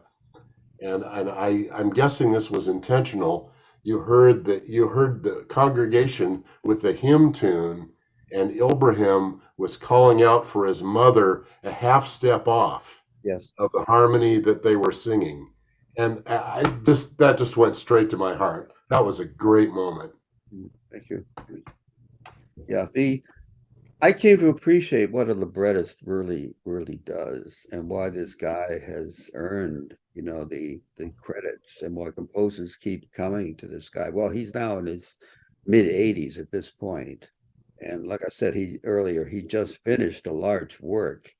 and I'm guessing this was intentional. You heard the congregation with the hymn tune, and ILBRAHIM was calling out for his mother a half step off Yes. of the harmony that they were singing. And that just went straight to my heart. That was a great moment. Thank you. Yeah, I came to appreciate what a librettist really, really does, and why this guy has earned, the credits, and why composers keep coming to this guy. Well, he's now in his mid-80s at this point, and like I said, he just finished a large work,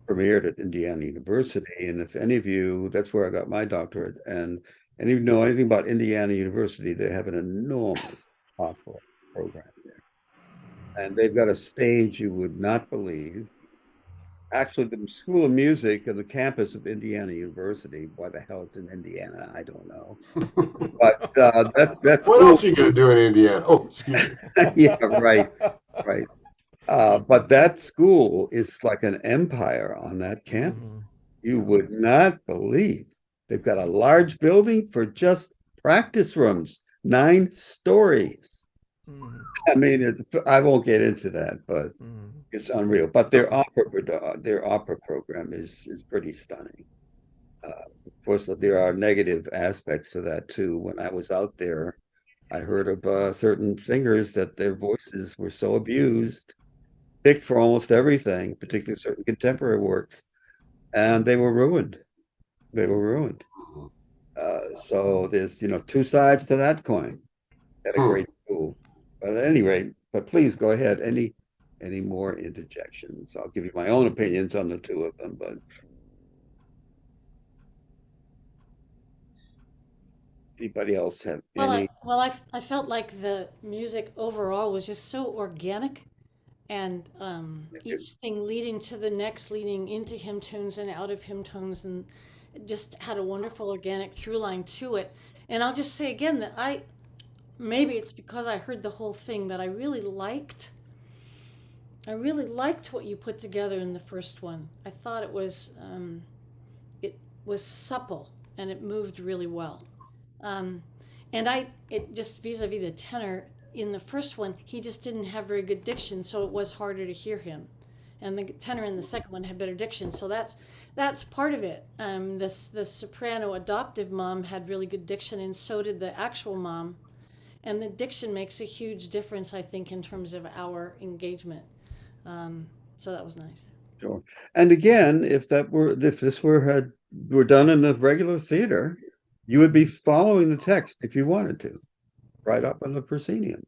premiered at Indiana University, and if any of you, that's where I got my doctorate, and any of you know anything about Indiana University, they have an enormous opera program there. And they've got a stage you would not believe. Actually, the School of Music and the campus of Indiana University, why the hell it's in Indiana, I don't know. But that's What cool. else are you going to do in Indiana? Oh, excuse me. Yeah, right. But that school is like an empire on that campus. Mhm. You would not believe. They've got a large building for just practice rooms, 9 stories. Mhm. I mean, I won't get into that, but Mhm. it's unreal. But their opera program is pretty stunning. Of course, there are negative aspects to that too. When I was out there, I heard of certain singers that their voices were so abused, picked for almost everything, particularly certain contemporary works, and they were ruined. They were ruined. So there's 2 sides to that coin. At a great school. But at any rate, but please go ahead. Any more interjections? I'll give you my own opinions on the 2 of them, but anybody else have any? I felt like the music overall was just so organic, and each thing leading to the next, leading into hymn tunes and out of hymn tones, and it just had a wonderful organic through line to it. And I'll just say again that maybe it's because I heard the whole thing that I really liked. I really liked what you put together in the first one. I thought it was supple and it moved really well. It just vis-a-vis the tenor in the first one, he just didn't have very good diction, so it was harder to hear him. And the tenor in the second one had better diction, so that's part of it. The soprano adoptive mom had really good diction, and so did the actual mom. And the diction makes a huge difference, I think, in terms of our engagement. So that was nice. Sure. And again, if this were done in the regular theater, you would be following the text if you wanted to, right up on the proscenium.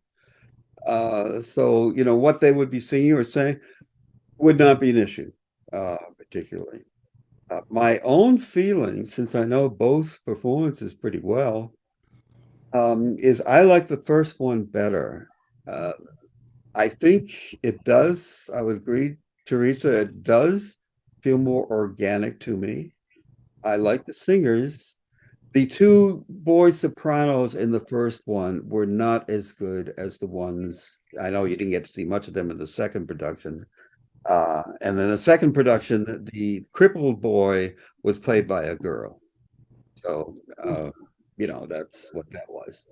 So what they would be singing or saying would not be an issue, particularly. My own feeling, since I know both performances pretty well, is I like the first one better. I think it does. I would agree, Teresa. It does feel more organic to me. I like the singers. The 2 boy sopranos in the first one were not as good as the ones. I know you didn't get to see much of them in the second production. And then the second production, the crippled boy was played by a girl. So, that's what that was.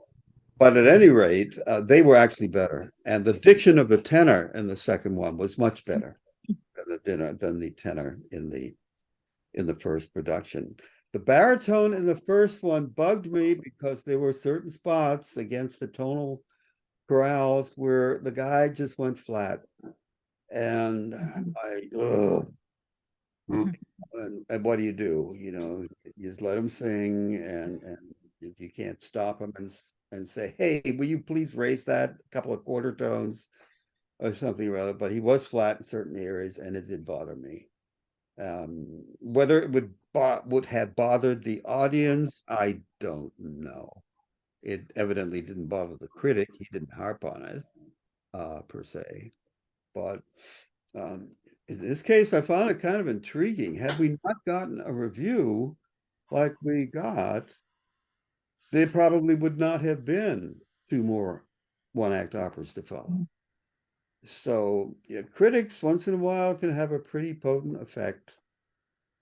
But at any rate, they were actually better. And the diction of the tenor in the second one was much better than the tenor in the first production. The baritone in the first one bugged me because there were certain spots against the tonal chorales where the guy just went flat. And and what do? You just let him sing, and you can't stop him and say, hey, will you please raise that a couple of quarter tones or something or other. But he was flat in certain areas, and it did bother me. Whether it would have bothered the audience, I don't know. It evidently didn't bother the critic. He didn't harp on it, per se. But in this case, I found it kind of intriguing. Had we not gotten a review, like we got, there probably would not have been two more one-act operas to follow. So yeah, critics once in a while can have a pretty potent effect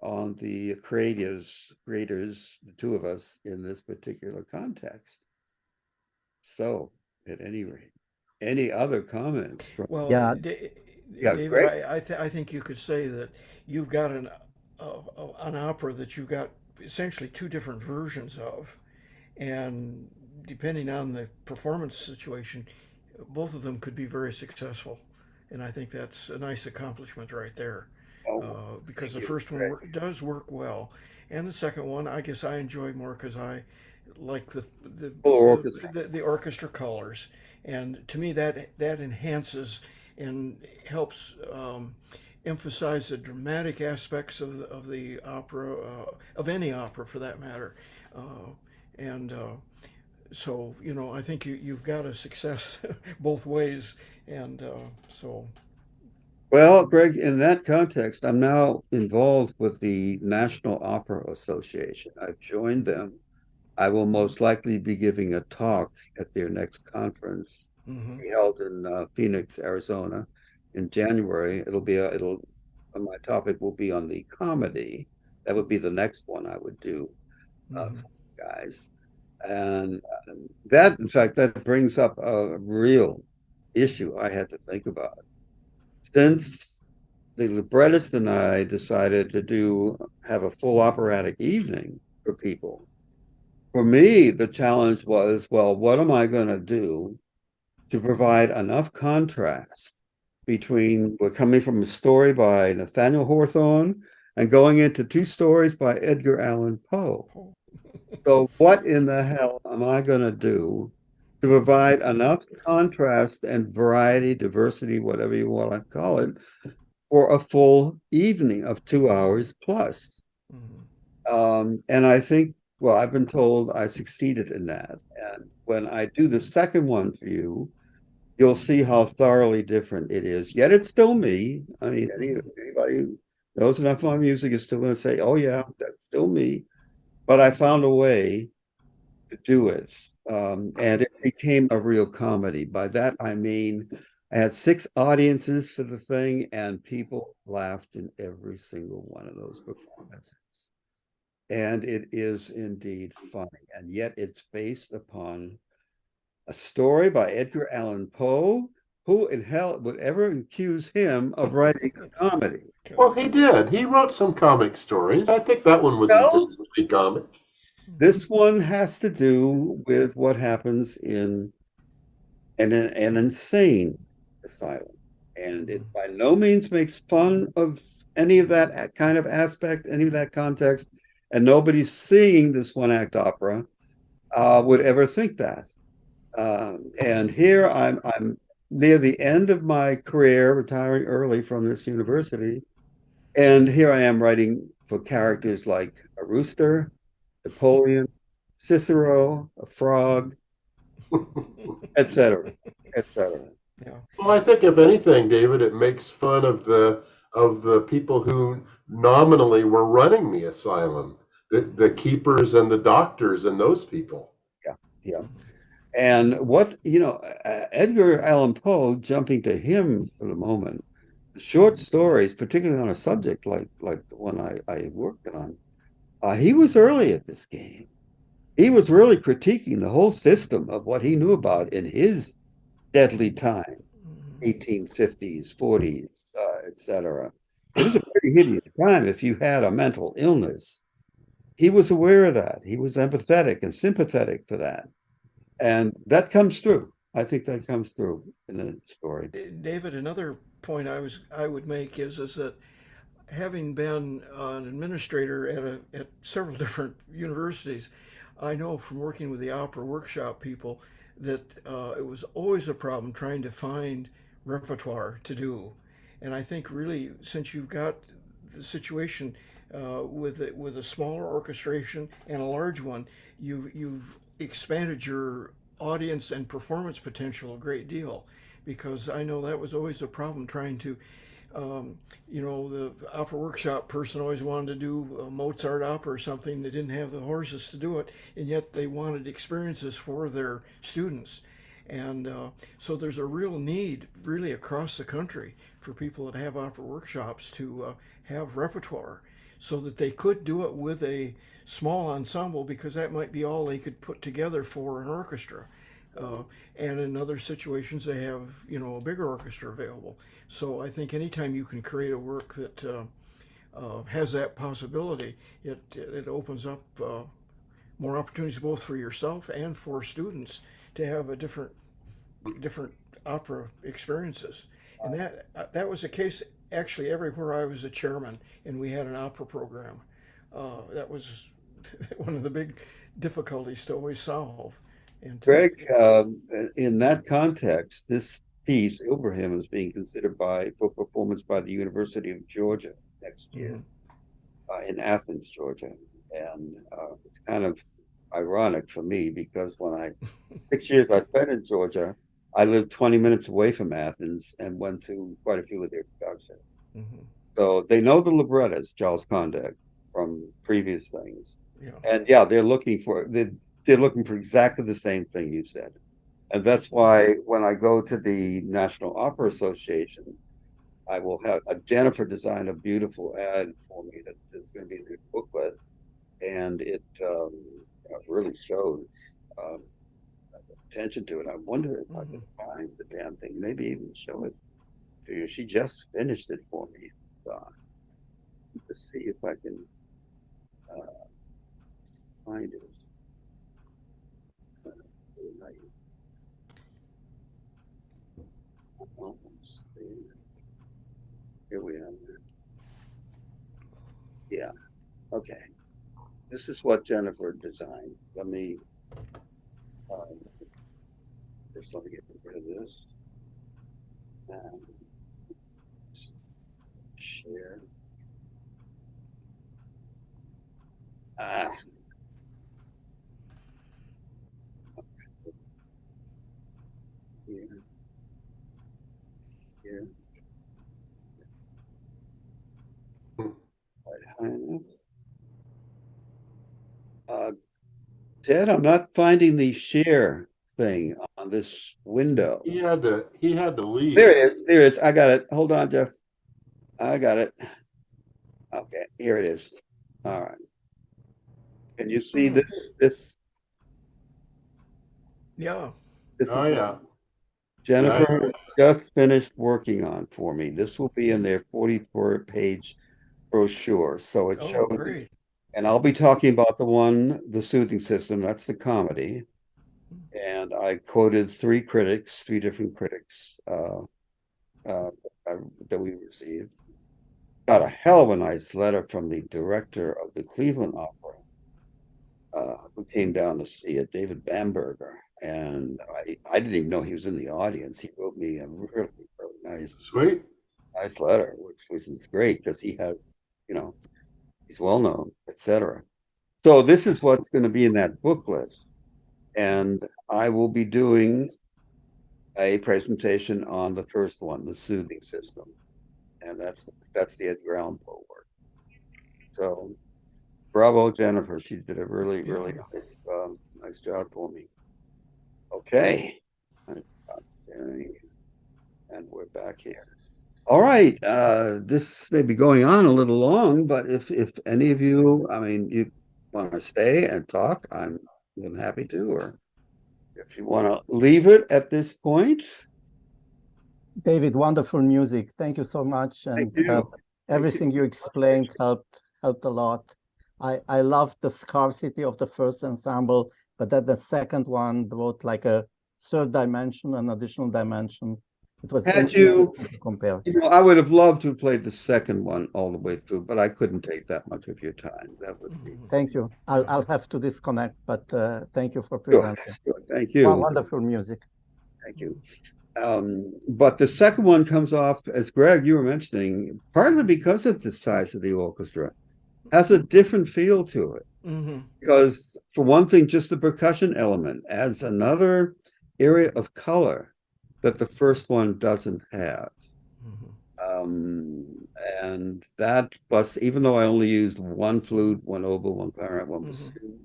on the creators, the two of us in this particular context. So, at any rate, any other comments from? Well, Yeah, Yeah, David, great. I think you could say that you've got an opera that you've got essentially two different versions of, and depending on the performance situation, both of them could be very successful. And I think that's a nice accomplishment right there, Oh, because thank the you. first one Great. does work well, and the second one I guess I enjoy more because I like the, Full the orchestra. the orchestra colors, and to me that enhances and helps emphasize the dramatic aspects of the opera, of any opera for that matter, and so I think you've got a success both ways, and so. Well, Greg, in that context, I'm now involved with the National Opera Association. I've joined them. I will most likely be giving a talk at their next conference, Hmm. held in Phoenix, Arizona, in January. My topic will be on the comedy. That would be the next one I would do Hmm. for you guys. And that, in fact, that brings up a real issue I had to think about. Since the librettist and I decided to have a full operatic evening for people, for me, the challenge was, well, what am I going to do to provide enough contrast between we're coming from a story by Nathaniel Hawthorne and going into two stories by Edgar Allan Poe. So, what in the hell am I going to do to provide enough contrast and variety, diversity, whatever you want to call it, for a full evening of 2 hours plus? Hmm. And I think, well, I've been told I succeeded in that. And when I do the second one for you, you'll see how thoroughly different it is. Yet it's still me. I mean, anybody who knows enough of my music is still going to say, "Oh yeah, that's still me." But I found a way to do it, and it became a real comedy. By that I mean, I had 6 audiences for the thing, and people laughed in every single one of those performances. And it is indeed funny, and yet it's based upon a story by Edgar Allan Poe. Who in hell would ever accuse him of writing a comedy? Well, he did. He wrote some comic stories. I think that one was Well, intended to be comic. this one has to do with what happens in an insane asylum. And it by no means makes fun of any of that kind of aspect, any of that context. And nobody seeing this one act opera would ever think that. And here I'm near the end of my career, retiring early from this university. And here I am writing for characters like a rooster, Napoleon, Cicero, a frog, etc., etc. Yeah. Well, I think if anything, David, it makes fun of the people who nominally were running the asylum, the keepers and the doctors and those people. Yeah, yeah. And Edgar Allan Poe, jumping to him for the moment, the short stories, particularly on a subject like the one I worked on, he was early at this game. He was really critiquing the whole system of what he knew about in his deadly time, 1850s, 40s, etc. It was a pretty hideous time if you had a mental illness. He was aware of that. He was empathetic and sympathetic for that. And that comes through. I think that comes through in the story. David, another point I would make is that having been an administrator at several different universities, I know from working with the opera workshop people that it was always a problem trying to find repertoire to do. And I think really, since you've got the situation with a smaller orchestration and a large one, you've expanded your audience and performance potential a great deal. Because I know that was always a problem trying to You know, the opera workshop person always wanted to do a Mozart opera or something. They didn't have the horses to do it, and yet they wanted experiences for their students. And so there's a real need, really, across the country for people that have opera workshops to have repertoire so that they could do it with a small ensemble because that might be all they could put together for an orchestra. Uh, and in other situations, they have, you know, a bigger orchestra available. So I think anytime you can create a work that has that possibility, it opens up more opportunities both for yourself and for students to have a different opera experiences. And that was the case actually everywhere I was a chairman and we had an opera program. That was one of the big difficulties to always solve. And Greg, in that context, this piece, ILBRAHIM, is being considered for performance by the University of Georgia next year in Athens, Georgia. And it's kind of ironic for me because 6 years I spent in Georgia, I lived 20 minutes away from Athens and went to quite a few of their productions. So they know the librettist, Charles Condek, from previous things. Yeah. And yeah, they're looking for exactly the same thing you said. And that's why when I go to the National Opera Association, I will have Jennifer design a beautiful ad for me that is going to be in the booklet. And it really shows attention to it. I wonder if I can find the damn thing, maybe even show it to you. She just finished it for me. Let's see if I can find it. Almost there. Here we are. Yeah. Okay. This is what Jennifer designed. Let me just let me get rid of this. And share. Here. Here. Ted, I'm not finding the share thing on this window. He had to leave. There it is. There it is. I got it. Hold on, Jeff. I got it. Okay, here it is. All right. Can you see this? Yeah. Oh yeah. Jennifer just finished working on for me. This will be in their 44-page brochure. So it shows, great. and I'll be talking about the Soothing System. That's the comedy. And I quoted three different critics that we received. Got a hell of a nice letter from the director of the Cleveland Opera, who came down to see it, David Bamberger. And I didn't even know he was in the audience. He wrote me a really, really nice letter, which is great because he has, he's well known, etc. So this is what's going to be in that booklet. And I will be doing a presentation on the first one, the Soothing System. And that's the Edgar Allan Poe work. So bravo, Jennifer. She did a really, really nice job for me. Okay. And we're back here. All right. This may be going on a little long, but if any of you, you want to stay and talk, I'm happy to, or if you want to leave it at this point. David, wonderful music. Thank you so much. And everything you explained helped a lot. I loved the scarcity of the first ensemble, but then the second one brought like a third dimension, an additional dimension. It was interesting to compare. I would have loved to have played the second one all the way through, but I couldn't take that much of your time. That would be. Thank you. I'll have to disconnect, but thank you for presenting. Sure. Thank you. Wonderful music. Thank you. But the second one comes off, as Greg, you were mentioning, partly because of the size of the orchestra, has a different feel to it. Because for one thing, just the percussion element adds another area of color that the first one doesn't have. And that plus, even though I only used one flute, one oboe, one clarinet, one bassoon,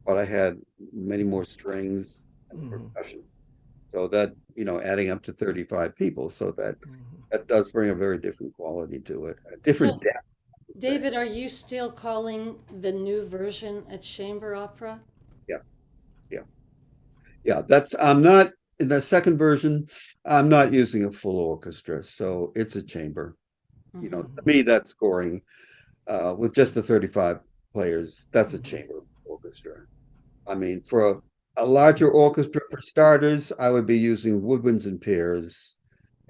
but I had many more strings and percussion. So that, adding up to 35 people. So that does bring a very different quality to it, a different So, depth. I would say. David, are you still calling the new version a chamber opera? Yeah, yeah, yeah. I'm not in the second version. I'm not using a full orchestra, so it's a chamber. To me, that's scoring with just the 35 players. That's a chamber orchestra. I mean, for a larger orchestra, for starters, I would be using woodwinds and pairs,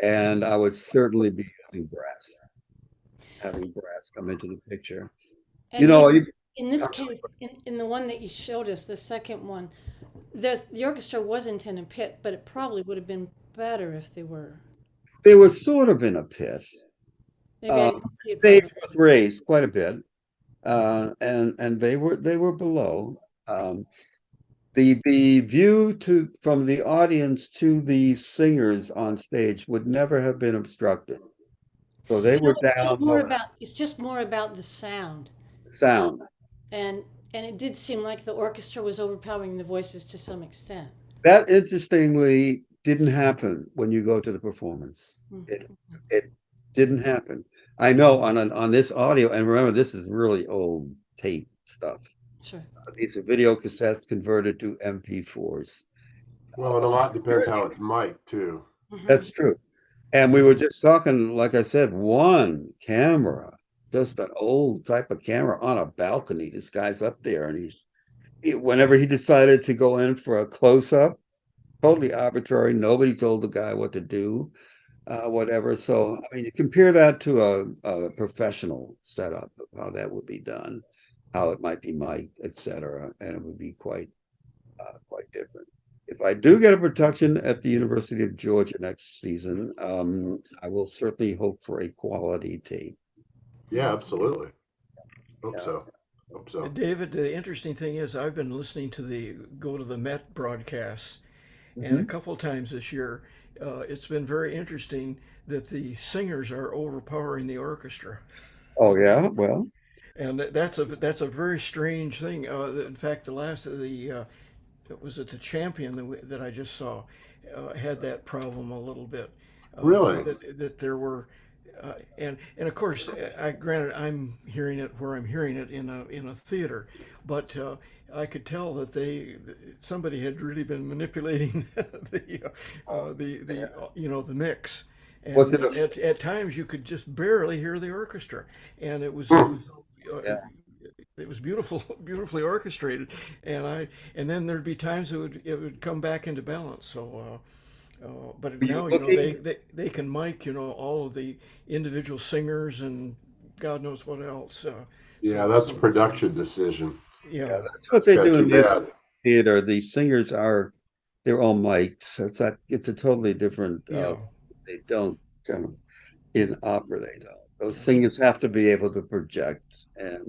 and I would certainly be using brass, having brass come into the picture. And You in this case, in the one that you showed us, the second one, the orchestra wasn't in a pit, but it probably would have been better if they were. they were sort of in a pit. Maybe I didn't see it Stage quite. was raised quite a bit, and they were below. The view from the audience to the singers on stage would never have been obstructed. So they were down low. It's just more about the sound. Sound. And it did seem like the orchestra was overpowering the voices to some extent. That interestingly didn't happen when you go to the performance. It didn't happen. I know on this audio, and remember, this is really old tape stuff. Sure. These are video cassettes converted to MP4s. Well, and a lot depends how it's mic'd too. That's true. And we were just talking, like I said, one camera, just an old type of camera on a balcony. This guy's up there, and whenever he decided to go in for a close-up, totally arbitrary. Nobody told the guy what to do, whatever. So, I mean, you compare that to a professional setup of how that would be done, how it might be mic'd, etc., and it would be quite different. If I do get a production at the University of Georgia next season, I will certainly hope for a quality tape. Yeah, absolutely. Hope so. Hope so. David, the interesting thing is I've been listening to the Met broadcasts, and a couple times this year, it's been very interesting that the singers are overpowering the orchestra. Oh yeah, well, And that's a very strange thing. In fact, was it the Champion that I just saw had that problem a little bit. Really? That there were, and of course, granted I'm hearing it where I'm hearing it in a theater, but I could tell that somebody had really been manipulating the mix. And Was it at times you could just barely hear the orchestra, and it was it was beautifully orchestrated, and then there'd be times it would come back into balance. So, but now they can mic all of the individual singers and God knows what else. Yeah, that's a production decision. Yeah, that's what they do Too in bad. theater. The singers they're all mic'd. It's a totally different. Yeah. They don't kind of in opera. They don't. Those singers have to be able to project, and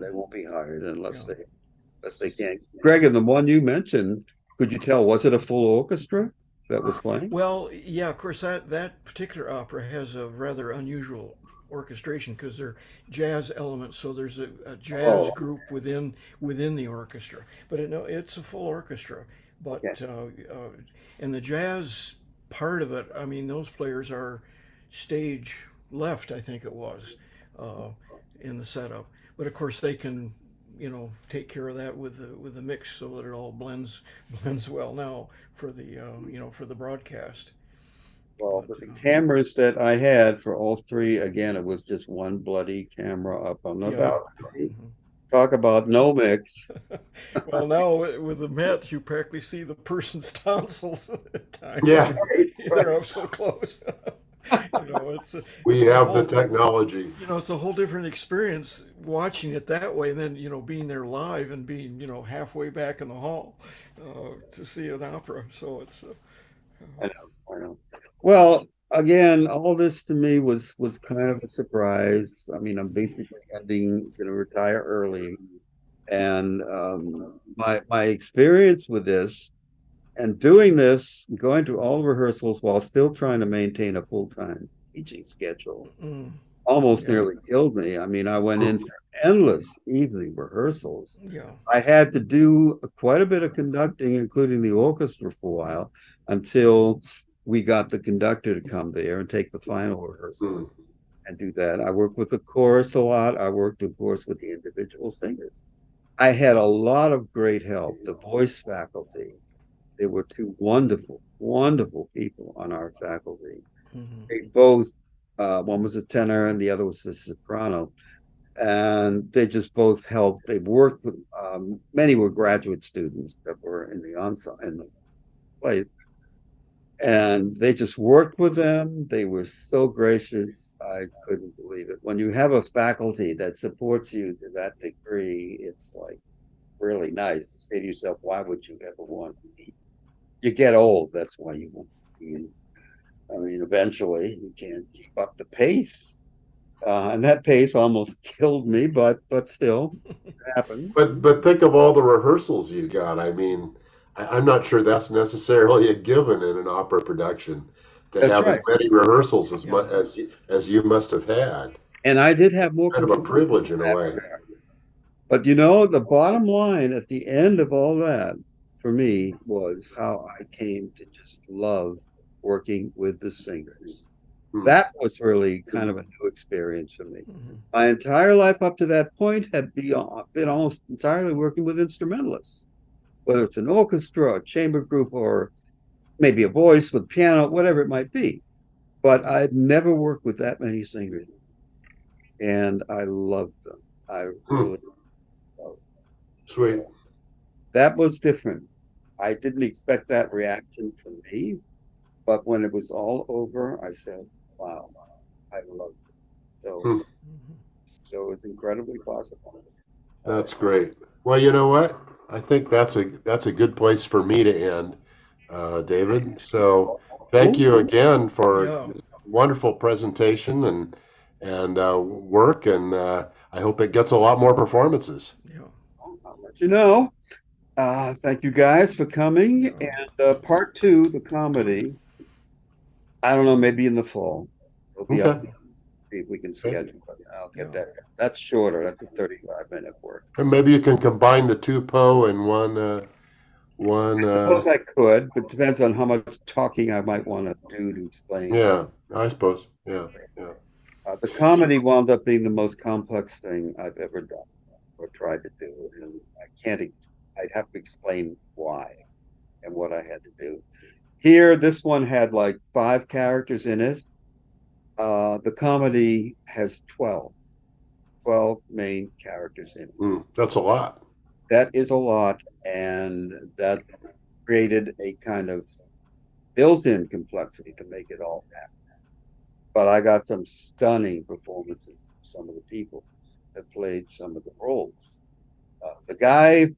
they won't be hired unless they can. Greg, and the one you mentioned, could you tell, was it a full orchestra that was playing? Well, yeah, of course that particular opera has a rather unusual orchestration because they're jazz elements, so there's a jazz group within the orchestra. But it's a full orchestra. But and the jazz part of it, I mean, those players are stage left, I think it was, in the setup. But of course, they can, take care of that with the mix so that it all blends well now for the broadcast. Well, the cameras that I had for all three, again, it was just one bloody camera up on the balcony. Talk about no mix. Well, now with the Met, you practically see the person's tonsils at times. Yeah. They're up so close. We have the technology. It's a whole different experience watching it that way, and then being there live and being halfway back in the hall to see an opera. So it's. I know. Well, again, all this to me was kind of a surprise. I mean, I'm basically going to retire early, and my experience with this and doing this, going to all rehearsals while still trying to maintain a full-time teaching schedule Mm, almost yeah. nearly killed me. I mean, I went in for endless evening rehearsals. Yeah. I had to do quite a bit of conducting, including the orchestra for a while, until we got the conductor to come there and take the final rehearsals and do that. I worked with the chorus a lot. I worked, of course, with the individual singers. I had a lot of great help. The voice faculty, there were two wonderful, wonderful people on our faculty. Mhm. They both, one was a tenor and the other was a soprano, and they just both helped. They worked with, many were graduate students that were in the ensemble in the plays, and they just worked with them. They were so gracious. I couldn't believe it. When you have a faculty that supports you to that degree, it's like really nice. You say to yourself, why would you ever want to be? You get old. That's why you want to be. I mean, eventually you can't keep up the pace. And that pace almost killed me, but still, it happened. But think of all the rehearsals you got. I mean, I'm not sure that's necessarily a given in an opera production to That's have as right. many rehearsals as Yeah. much as you must have had. And I did have more Kind of a control privilege in a that way. regard. But you know, the bottom line at the end of all that for me was how I came to just love working with the singers. Hmm. That was really kind of a new experience for me. Mhm. My entire life up to that point had been almost entirely working with instrumentalists, whether it's an orchestra, a chamber group, or maybe a voice with piano, whatever it might be. But I'd never worked with that many singers, and I loved them. I really loved them. Sweet. So that was different. I didn't expect that reaction from me, but when it was all over, I said, "Wow, I loved it." So, Hmm. Mhm. so it was incredibly possible. That's great. Well, you know what? I think that's a good place for me to end, David. So thank you again for Yeah. this wonderful presentation and work, and I hope it gets a lot more performances. Yeah. I'll let you know. Thank you guys for coming. Yeah. And part two, the comedy, I don't know, maybe in the fall. It'll be up. Okay. See if we can Okay. schedule it. I'll get Yeah. that. That's shorter. That's a 35-minute work. And maybe you can combine the two Poe in one. I suppose I could, but depends on how much talking I might want to do to explain. Yeah, I suppose. Yeah. Yeah. The comedy wound up being the most complex thing I've ever done or tried to do, and I can't. I'd have to explain why and what I had to do. Here, this one had like 5 characters in it. The comedy has 12 main characters in it. That's a lot. That is a lot, and that created a kind of built-in complexity to make it all happen. But I got some stunning performances from some of the people that played some of the roles. The guy,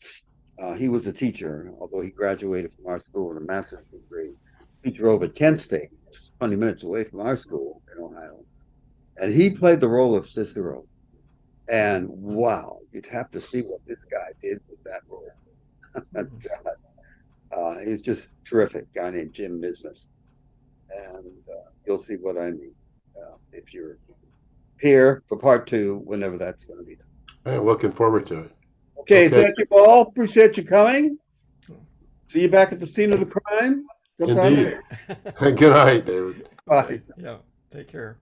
he was a teacher, although he graduated from our school with a master's degree. He drove at Kent State, which is 20 minutes away from our school in Ohio. And he played the role of Cicero. And wow, you'd have to see what this guy did with that role. He's just terrific. Guy named Jim Mismus. And you'll see what I mean if you're here for part 2, whenever that's going to be done. Hey, looking forward to it. Okay, thank you all. Appreciate you coming. See you back at the scene of the crime sometime. Indeed. Good night, David. Bye. Yeah. Take care.